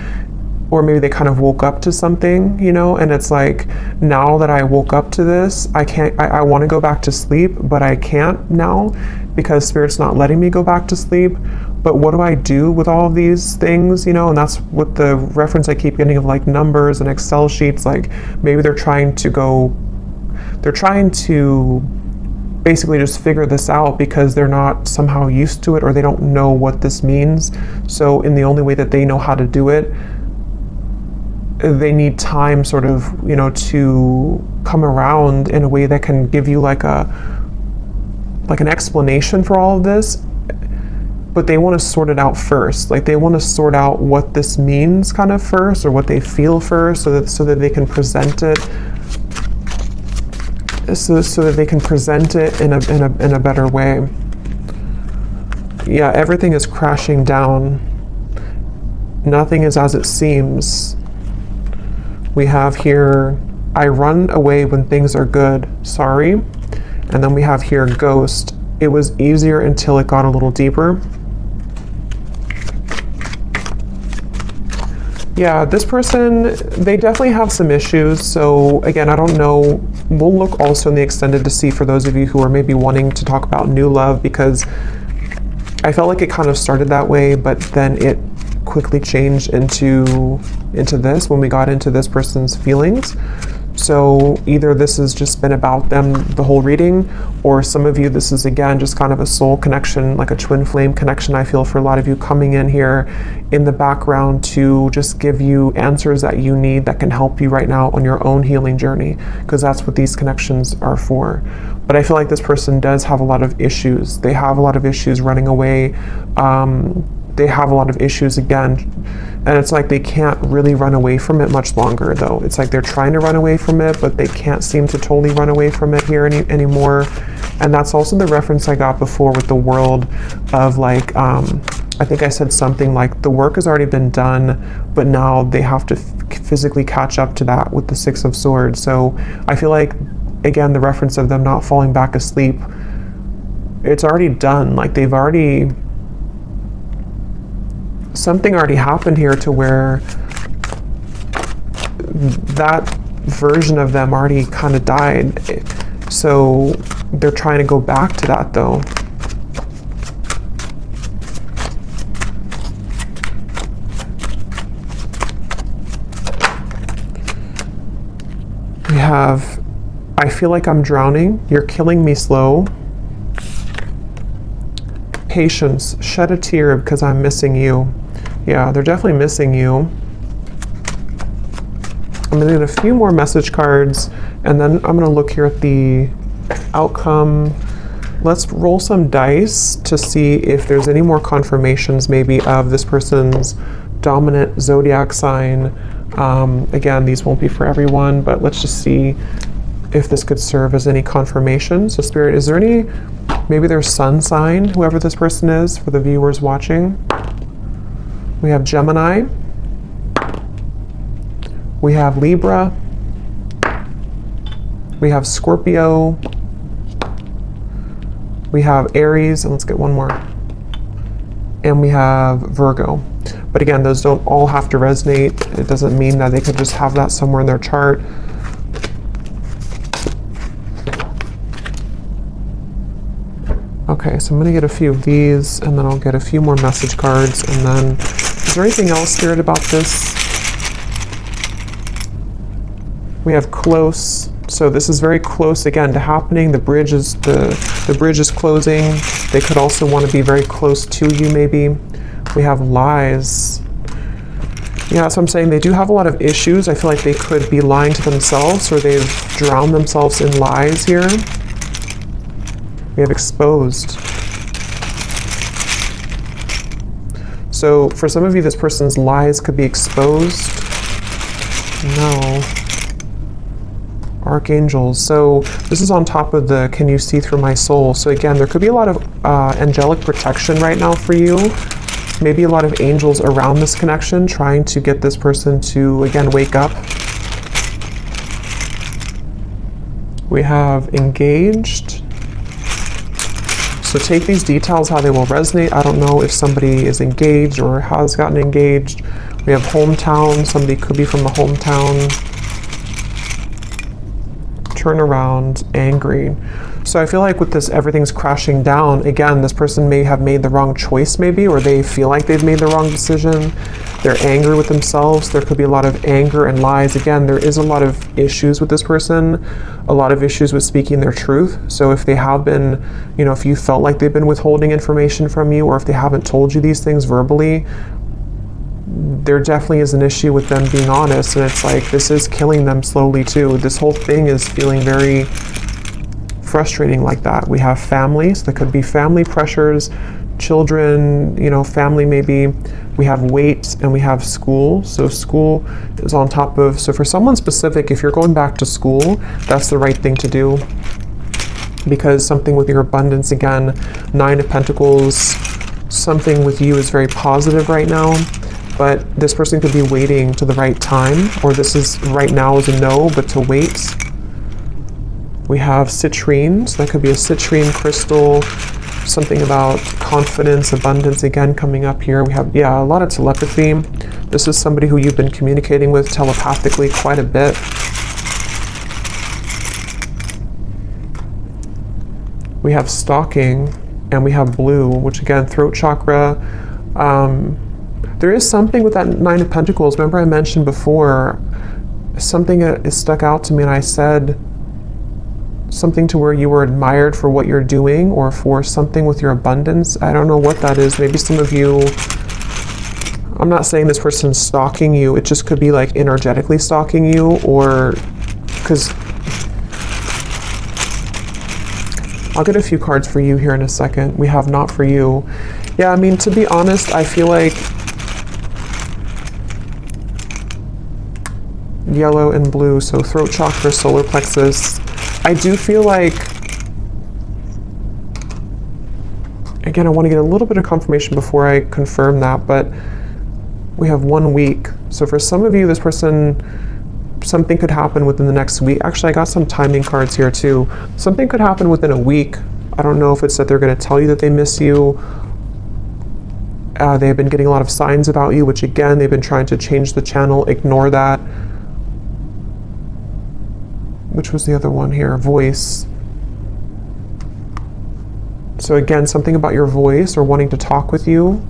or maybe they kind of woke up to something, you know, and it's like, now that I woke up to this, I want to go back to sleep, but I can't now because Spirit's not letting me go back to sleep. But what do I do with all of these things, you know? And that's what the reference I keep getting of like numbers and Excel sheets, like maybe they're trying to basically just figure this out because they're not somehow used to it, or they don't know what this means. So in the only way that they know how to do it, they need time sort of, you know, to come around in a way that can give you like an explanation for all of this. But they want to sort it out first. Like they want to sort out what this means kind of first, or what they feel first, so that they can present it so that they can present it in a better way. Yeah, everything is crashing down. Nothing is as it seems. We have here, I run away when things are good, sorry. And then we have here, ghost. It was easier until it got a little deeper. Yeah, this person, they definitely have some issues. So again, I don't know. We'll look also in the extended to see for those of you who are maybe wanting to talk about new love, because I felt like it kind of started that way, but then it quickly changed into this when we got into this person's feelings. So either this has just been about them the whole reading, or some of you, this is again just kind of a soul connection, like a twin flame connection. I feel for a lot of you coming in here in the background to just give you answers that you need that can help you right now on your own healing journey, because that's what these connections are for. But I feel like this person does have a lot of issues. They have a lot of issues running away. They have a lot of issues again, and it's like they can't really run away from it much longer though. It's like they're trying to run away from it, but they can't seem to totally run away from it here anymore. And that's also the reference I got before with the world of like, I think I said something like the work has already been done, but now they have to physically catch up to that with the Six of Swords. So I feel like, again, the reference of them not falling back asleep, it's already done. Like they've already, something already happened here to where that version of them already kind of died. So they're trying to go back to that though. We have, I feel like I'm drowning. You're killing me slow. Patience, shed a tear because I'm missing you. Yeah, they're definitely missing you. I'm gonna get a few more message cards, and then I'm gonna look here at the outcome. Let's roll some dice to see if there's any more confirmations maybe of this person's dominant zodiac sign. Again, these won't be for everyone, but let's just see if this could serve as any confirmation. So Spirit, is there any, maybe their sun sign, whoever this person is, for the viewers watching? We have Gemini. We have Libra. We have Scorpio. We have Aries, and let's get one more. And we have Virgo. But again, those don't all have to resonate. It doesn't mean that they could just have that somewhere in their chart. Okay, so I'm gonna get a few of these, and then I'll get a few more message cards, and then, is there anything else, Spirit, about this? We have close So this is very close again to happening. The bridge is closing. They could also want to be very close to you maybe. We have lies. Yeah, so I'm saying they do have a lot of issues. I feel like they could be lying to themselves, or they've drowned themselves in lies here. We have exposed. So for some of you, this person's lies could be exposed. No. Archangels. So this is on top of the can you see through my soul. So again, there could be a lot of angelic protection right now for you. Maybe a lot of angels around this connection trying to get this person to, again, wake up. We have engaged. So take these details how they will resonate. I don't know if somebody is engaged or has gotten engaged. We have hometown. Somebody could be from a hometown. Turnaround, angry. So I feel like with this, everything's crashing down. Again, this person may have made the wrong choice maybe, or they feel like they've made the wrong decision. They're angry with themselves. There could be a lot of anger and lies. Again, there is a lot of issues with this person, a lot of issues with speaking their truth. So if they have been, you know, if you felt like they've been withholding information from you, or if they haven't told you these things verbally, there definitely is an issue with them being honest. And it's like, this is killing them slowly too. This whole thing is feeling very frustrating like that. We have families. That could be family pressures, children, you know, family maybe. We have weight, and we have school. So school is on top of, so for someone specific, if you're going back to school, that's the right thing to do. Because something with your abundance, again, 9 of Pentacles, something with you is very positive right now. But this person could be waiting to the right time, or this is right now is a no, but to wait. We have citrine, so that could be a citrine crystal, something about confidence, abundance, again, coming up here. We have, yeah, a lot of telepathy. This is somebody who you've been communicating with telepathically quite a bit. We have stalking, and we have blue, which again, throat chakra. There is something with that 9 of Pentacles. Remember I mentioned before, something that is stuck out to me, and I said something to where you were admired for what you're doing, or for something with your abundance. I don't know what that is. Maybe some of you, I'm not saying this person's stalking you. It just could be like energetically stalking you, or because I'll get a few cards for you here in a second. We have not for you. Yeah, I mean, to be honest, I feel like yellow and blue, so throat chakra, solar plexus. I do feel like, again, I want to get a little bit of confirmation before I confirm that, but we have 1 week. So for some of you, this person, something could happen within the next week. Actually, I got some timing cards here too. Something could happen within a week. I don't know if it's that they're going to tell you that they miss you. They've been getting a lot of signs about you, which again, they've been trying to change the channel. Ignore that. Which was the other one here? Voice. So again, something about your voice, or wanting to talk with you.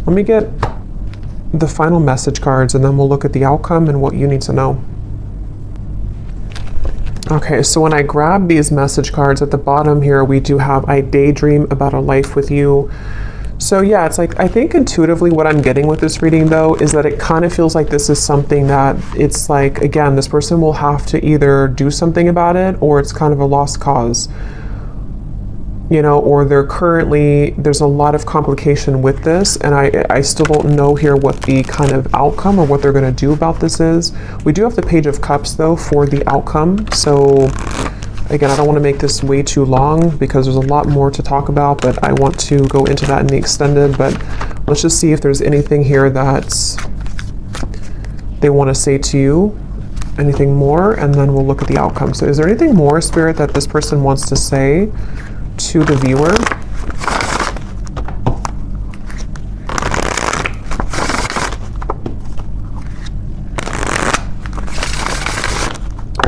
Let me get the final message cards, and then we'll look at the outcome and what you need to know. Okay, so when I grab these message cards at the bottom here, we do have, I daydream about a life with you. So yeah, it's like, I think intuitively what I'm getting with this reading though, is that it kind of feels like this is something that it's like, again, this person will have to either do something about it, or it's kind of a lost cause. You know, or there's a lot of complication with this, and I still don't know here what the kind of outcome or what they're going to do about this is. We do have the Page of Cups though for the outcome. So again, I don't want to make this way too long because there's a lot more to talk about, but I want to go into that in the extended. But let's just see if there's anything here that they want to say to you, anything more, and then we'll look at the outcome. So is there anything more, Spirit, that this person wants to say to the viewer?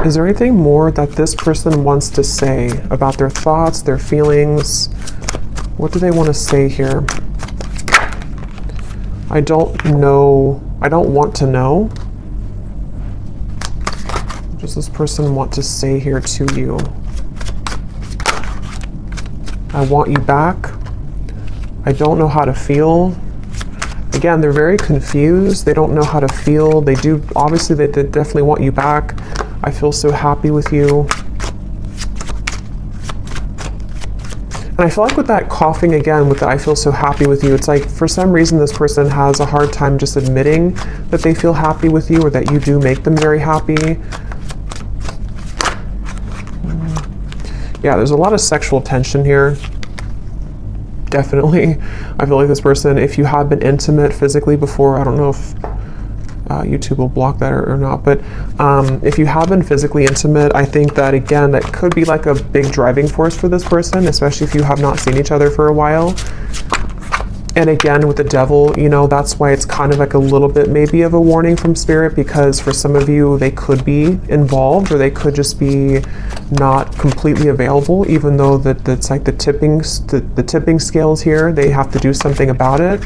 Is there anything more that this person wants to say about their thoughts, their feelings? What do they want to say here? I don't know I don't want to know. What does this person want to say here to you? I want you back. I don't know how to feel. Again, they're very confused. They don't know how to feel. They do, obviously, they definitely want you back. I feel so happy with you. And I feel like with that coughing again, with the I feel so happy with you, it's like for some reason this person has a hard time just admitting that they feel happy with you or that you do make them very happy. Yeah, there's a lot of sexual tension here. Definitely. I feel like this person, if you have been intimate physically before, I don't know if YouTube will block that or not, but if you have been physically intimate, I think that again, that could be like a big driving force for this person, especially if you have not seen each other for a while. And again, with the devil, you know, that's why it's kind of like a little bit maybe of a warning from spirit, because for some of you, they could be involved or they could just be not completely available, even though that's like the tipping scales here, they have to do something about it.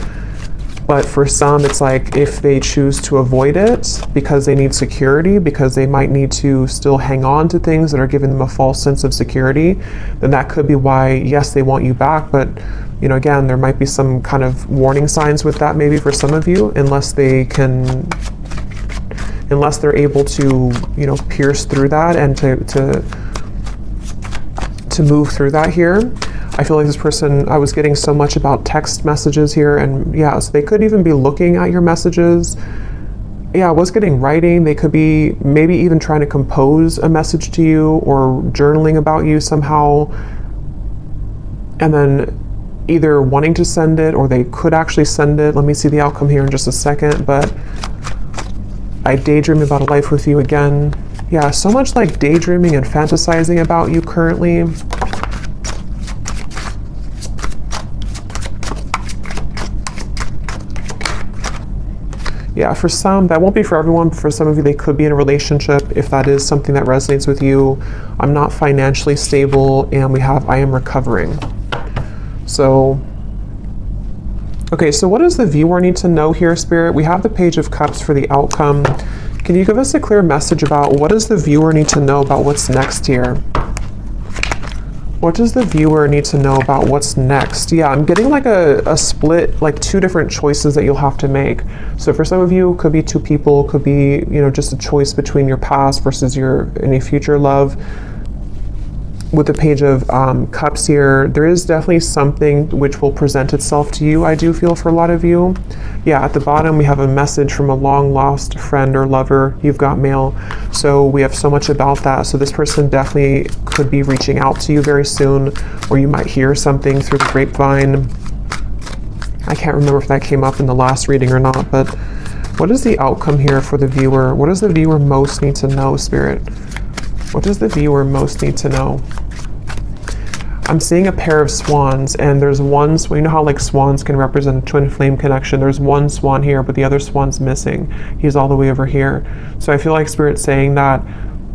But for some, it's like if they choose to avoid it because they need security, because they might need to still hang on to things that are giving them a false sense of security, then that could be why, yes, they want you back. But, you know, again, there might be some kind of warning signs with that maybe for some of you, unless they're able to, you know, pierce through that and to move through that here. I feel like this person, I was getting so much about text messages here, and yeah, so they could even be looking at your messages. Yeah, I was getting writing. They could be maybe even trying to compose a message to you or journaling about you somehow, and then either wanting to send it or they could actually send it. Let me see the outcome here in just a second, but I daydream about a life with you again. Yeah, so much like daydreaming and fantasizing about you currently. Yeah, for some, that won't be for everyone, but for some of you, they could be in a relationship if that is something that resonates with you. I'm not financially stable, and we have I am recovering. So, okay, so what does the viewer need to know here, Spirit? We have the Page of Cups for the outcome. Can you give us a clear message about what does the viewer need to know about what's next here? What does the viewer need to know about what's next? Yeah, I'm getting like a split, like two different choices that you'll have to make. So for some of you, it could be two people, could be, you know, just a choice between your past versus your any future love. With the Page of Cups here, there is definitely something which will present itself to you, I do feel, for a lot of you. Yeah, at the bottom we have a message from a long lost friend or lover. You've got mail. So we have so much about that. So this person definitely could be reaching out to you very soon, or you might hear something through the grapevine. I can't remember if that came up in the last reading or not, but what is the outcome here for the viewer? What does the viewer most need to know, Spirit? What does the viewer most need to know? I'm seeing a pair of swans, and there's one, you know how like swans can represent a twin flame connection. There's one swan here, but the other swan's missing. He's all the way over here. So I feel like Spirit's saying that,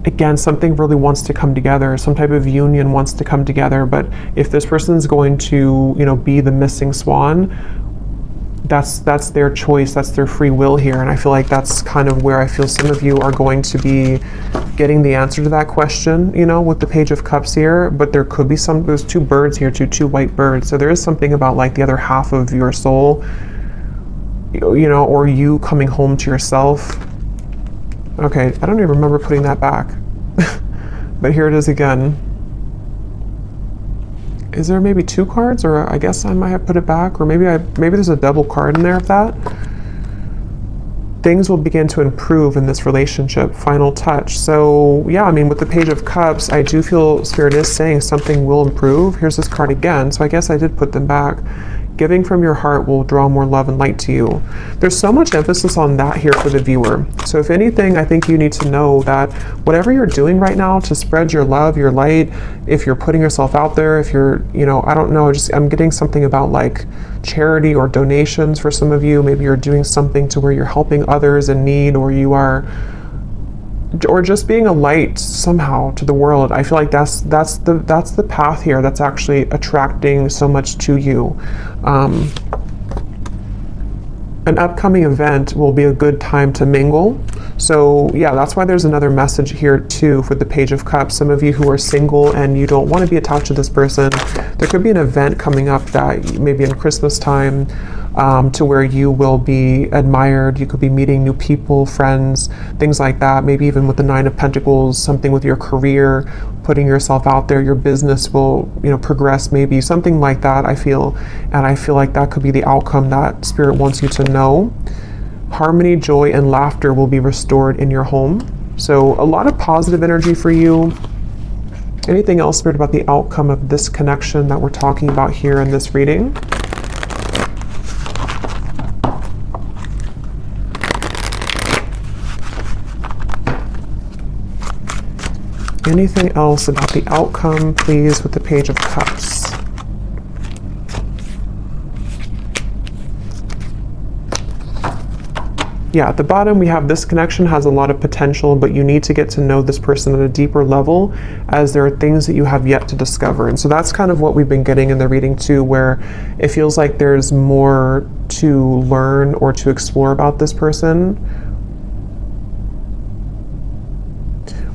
again, something really wants to come together. Some type of union wants to come together. But if this person's going to, you know, be the missing swan, that's their choice, that's their free will here. And I feel like that's kind of where I feel some of you are going to be getting the answer to that question, you know, with the Page of Cups here. But there could be there's two birds here, two white birds. So there is something about like the other half of your soul, you know, or you coming home to yourself. Okay, I don't even remember putting that back. But here it is again. Is there maybe two cards, or I guess I might have put it back, or maybe there's a double card in there of that. Things will begin to improve in this relationship. Final touch. So yeah, I mean, with the Page of Cups, I do feel Spirit is saying something will improve. Here's this card again, so I guess I did put them back. Giving from your heart will draw more love and light to you. There's so much emphasis on that here for the viewer. So if anything, I think you need to know that whatever you're doing right now to spread your love, your light, if you're putting yourself out there, if you're, you know, I don't know, I'm getting something about like charity or donations for some of you. Maybe you're doing something to where you're helping others in need, or you are, or just being a light somehow to the world. I feel like that's the path here that's actually attracting so much to you. an upcoming event will be a good time to mingle. So yeah, that's why there's another message here too for the Page of Cups. Some of you who are single and you don't want to be attached to this person, there could be an event coming up that maybe in Christmas time, to where you will be admired. You could be meeting new people, friends, things like that. Maybe even with the Nine of Pentacles, something with your career, putting yourself out there, your business will, you know, progress, maybe something like that, I feel. And I feel like that could be the outcome that Spirit wants you to know. Harmony, joy, and laughter will be restored in your home. So a lot of positive energy for you. Anything else, Spirit, about the outcome of this connection that we're talking about here in this reading? Anything else about the outcome, please, with the Page of Cups? Yeah, at the bottom we have this connection has a lot of potential, but you need to get to know this person at a deeper level, as there are things that you have yet to discover. And so that's kind of what we've been getting in the reading too, where it feels like there's more to learn or to explore about this person.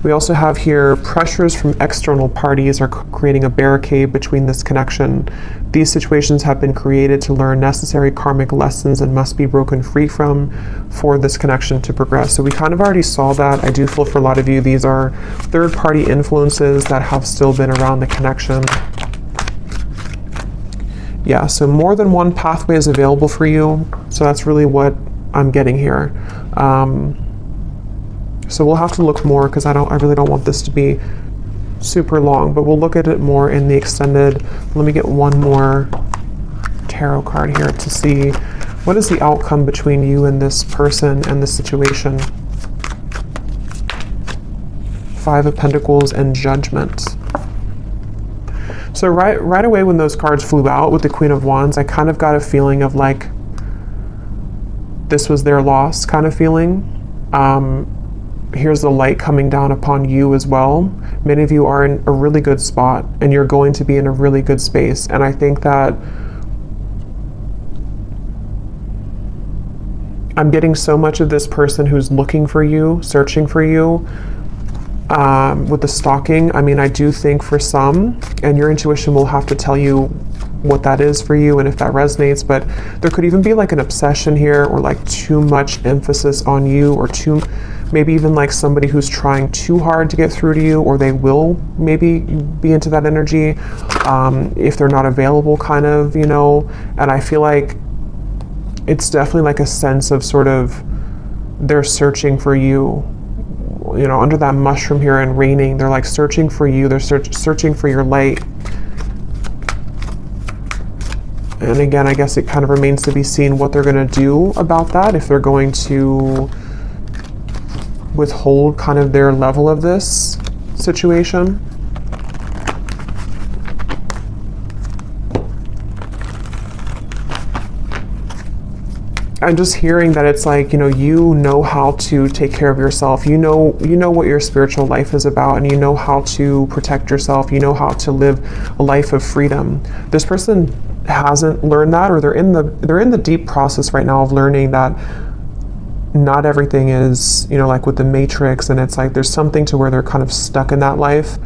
We also have here pressures from external parties are creating a barricade between this connection. These situations have been created to learn necessary karmic lessons and must be broken free from for this connection to progress. So we kind of already saw that. I do feel for a lot of you, these are third-party influences that have still been around the connection. Yeah, so more than one pathway is available for you. So that's really what I'm getting here. So we'll have to look more, because I really don't want this to be super long, but we'll look at it more in the extended. Let me get one more tarot card here to see what is the outcome between you and this person and this situation. Five of Pentacles and Judgment. So right away when those cards flew out with the Queen of Wands, I kind of got a feeling of like this was their loss kind of feeling. Here's the light coming down upon you as well. Many of you are in a really good spot, and you're going to be in a really good space. And I think that I'm getting so much of this person who's looking for you, searching for you, with the stalking. I mean, I do think for some, and your intuition will have to tell you what that is for you and if that resonates, but there could even be like an obsession here, or like too much emphasis on you, or maybe even like somebody who's trying too hard to get through to you, or they will maybe be into that energy if they're not available, kind of, you know. And I feel like it's definitely like a sense of sort of they're searching for you, you know, under that mushroom here and raining. They're like searching for you. They're searching for your light. And again, I guess it kind of remains to be seen what they're going to do about that, if they're going to withhold kind of their level of this situation. I'm just hearing that it's like, you know how to take care of yourself. You know what your spiritual life is about, and you know how to protect yourself. You know how to live a life of freedom. This person hasn't learned that, or they're in the deep process right now of learning that not everything is, like with the Matrix, and it's like there's something to where they're kind of stuck in that life.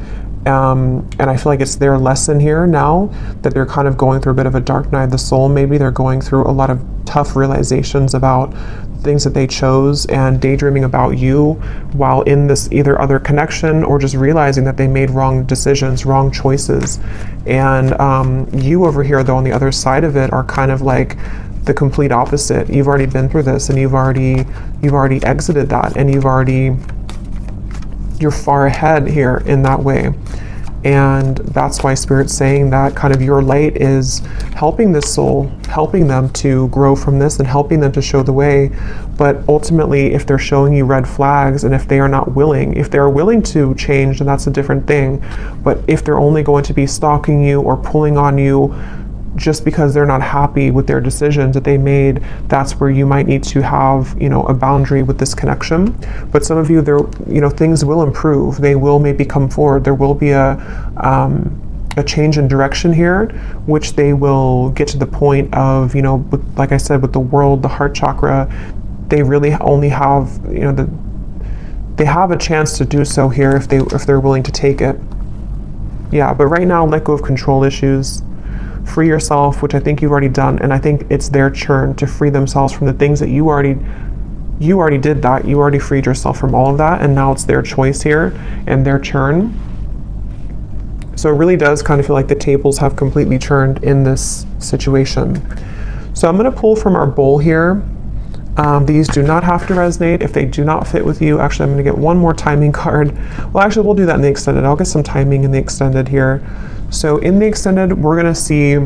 And I feel like it's their lesson here now that they're kind of going through a bit of a dark night of the soul. Maybe they're going through a lot of tough realizations about things that they chose, and daydreaming about you while in this either other connection, or just realizing that they made wrong decisions, wrong choices. And you over here, though, on the other side of it, are kind of like the complete opposite. You've already been through this, and you've already exited that, and you're far ahead here in that way. And that's why Spirit's saying that kind of your light is helping this soul, helping them to grow from this, and helping them to show the way. But ultimately, if they're showing you red flags, and if they are not willing, if they're willing to change, then that's a different thing. But if they're only going to be stalking you or pulling on you just because they're not happy with their decisions that they made, that's where you might need to have, a boundary with this connection. But some of you, things will improve. They will maybe come forward. There will be a a change in direction here, which they will get to the point of, you know, like I said, with the world, the heart chakra, they really only have, you know, they have a chance to do so here if they're willing to take it. Yeah, but right now, let go of control issues. Free yourself, which I think you've already done, and I think it's their turn to free themselves from the things that you already did that. You already freed yourself from all of that, and now it's their choice here and their turn. So it really does kind of feel like the tables have completely turned in this situation. So I'm going to pull from our bowl here. These do not have to resonate if they do not fit with you. Actually, I'm going to get one more timing card. Well, actually, we'll do that in the extended. I'll get some timing in the extended here. So in the extended, we're going to see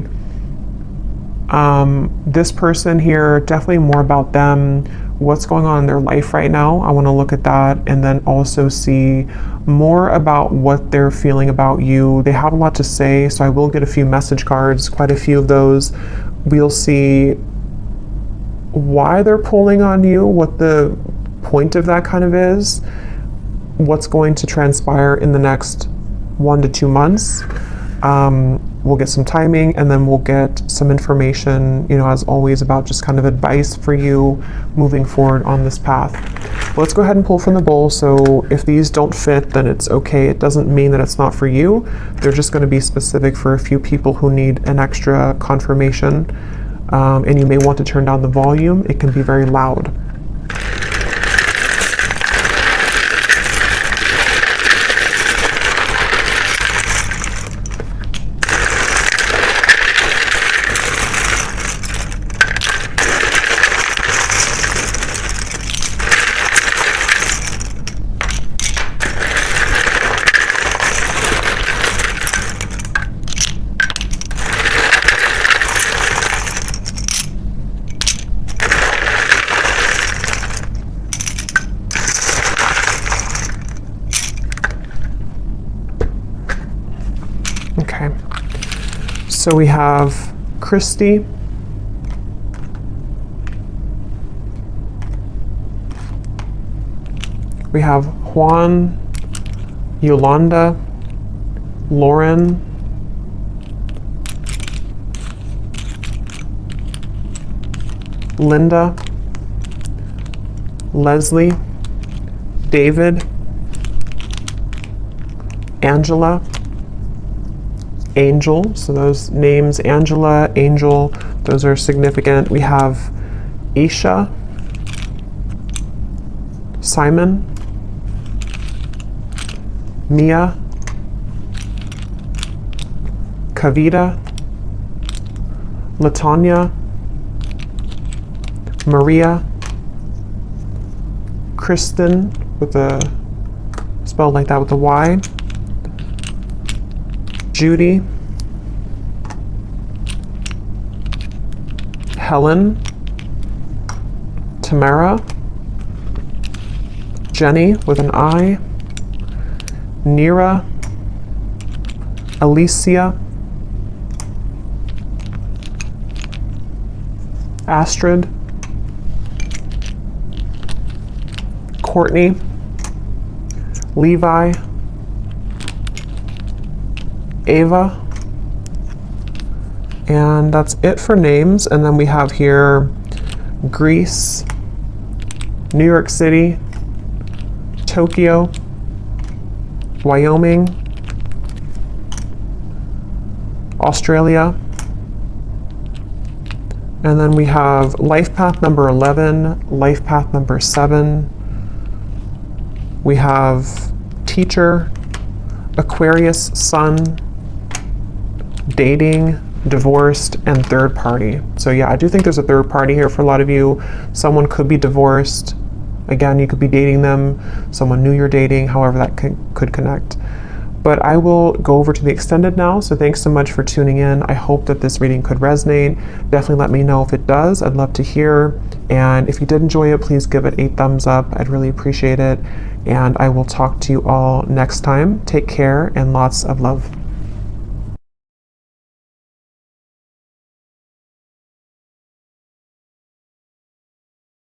this person here, definitely more about them, what's going on in their life right now. I want to look at that and then also see more about what they're feeling about you. They have a lot to say, so I will get a few message cards, quite a few of those. We'll see why they're pulling on you, what the point of that kind of is, what's going to transpire in the next 1 to 2 months. We'll get some timing, and then we'll get some information, you know, as always, about just kind of advice for you moving forward on this path. Let's go ahead and pull from the bowl. So if these don't fit, then it's okay. It doesn't mean that it's not for you. They're just going to be specific for a few people who need an extra confirmation. And you may want to turn down the volume. It can be very loud. Okay, so we have Christy, we have Juan, Yolanda, Lauren, Linda, Leslie, David, Angela, Angel. So those names, Angela, Angel, those are significant. We have Isha, Simon, Mia, Kavita, Latanya, Maria, Kristen, with a spelled like that with a Y, Judy, Helen, Tamara, Jenny with an I, Nira, Alicia, Astrid, Courtney, Levi, Ava, and that's it for names. And then we have here Greece, New York City, Tokyo, Wyoming, Australia, and then we have life path number 11, life path number 7. We have teacher, Aquarius, sun, dating, divorced, and third party. So yeah, I do think there's a third party here for a lot of you. Someone could be divorced. Again, you could be dating them. Someone new you're dating, however that could connect. But I will go over to the extended now. So thanks so much for tuning in. I hope that this reading could resonate. Definitely let me know if it does. I'd love to hear. And if you did enjoy it, please give it a thumbs up. I'd really appreciate it. And I will talk to you all next time. Take care and lots of love.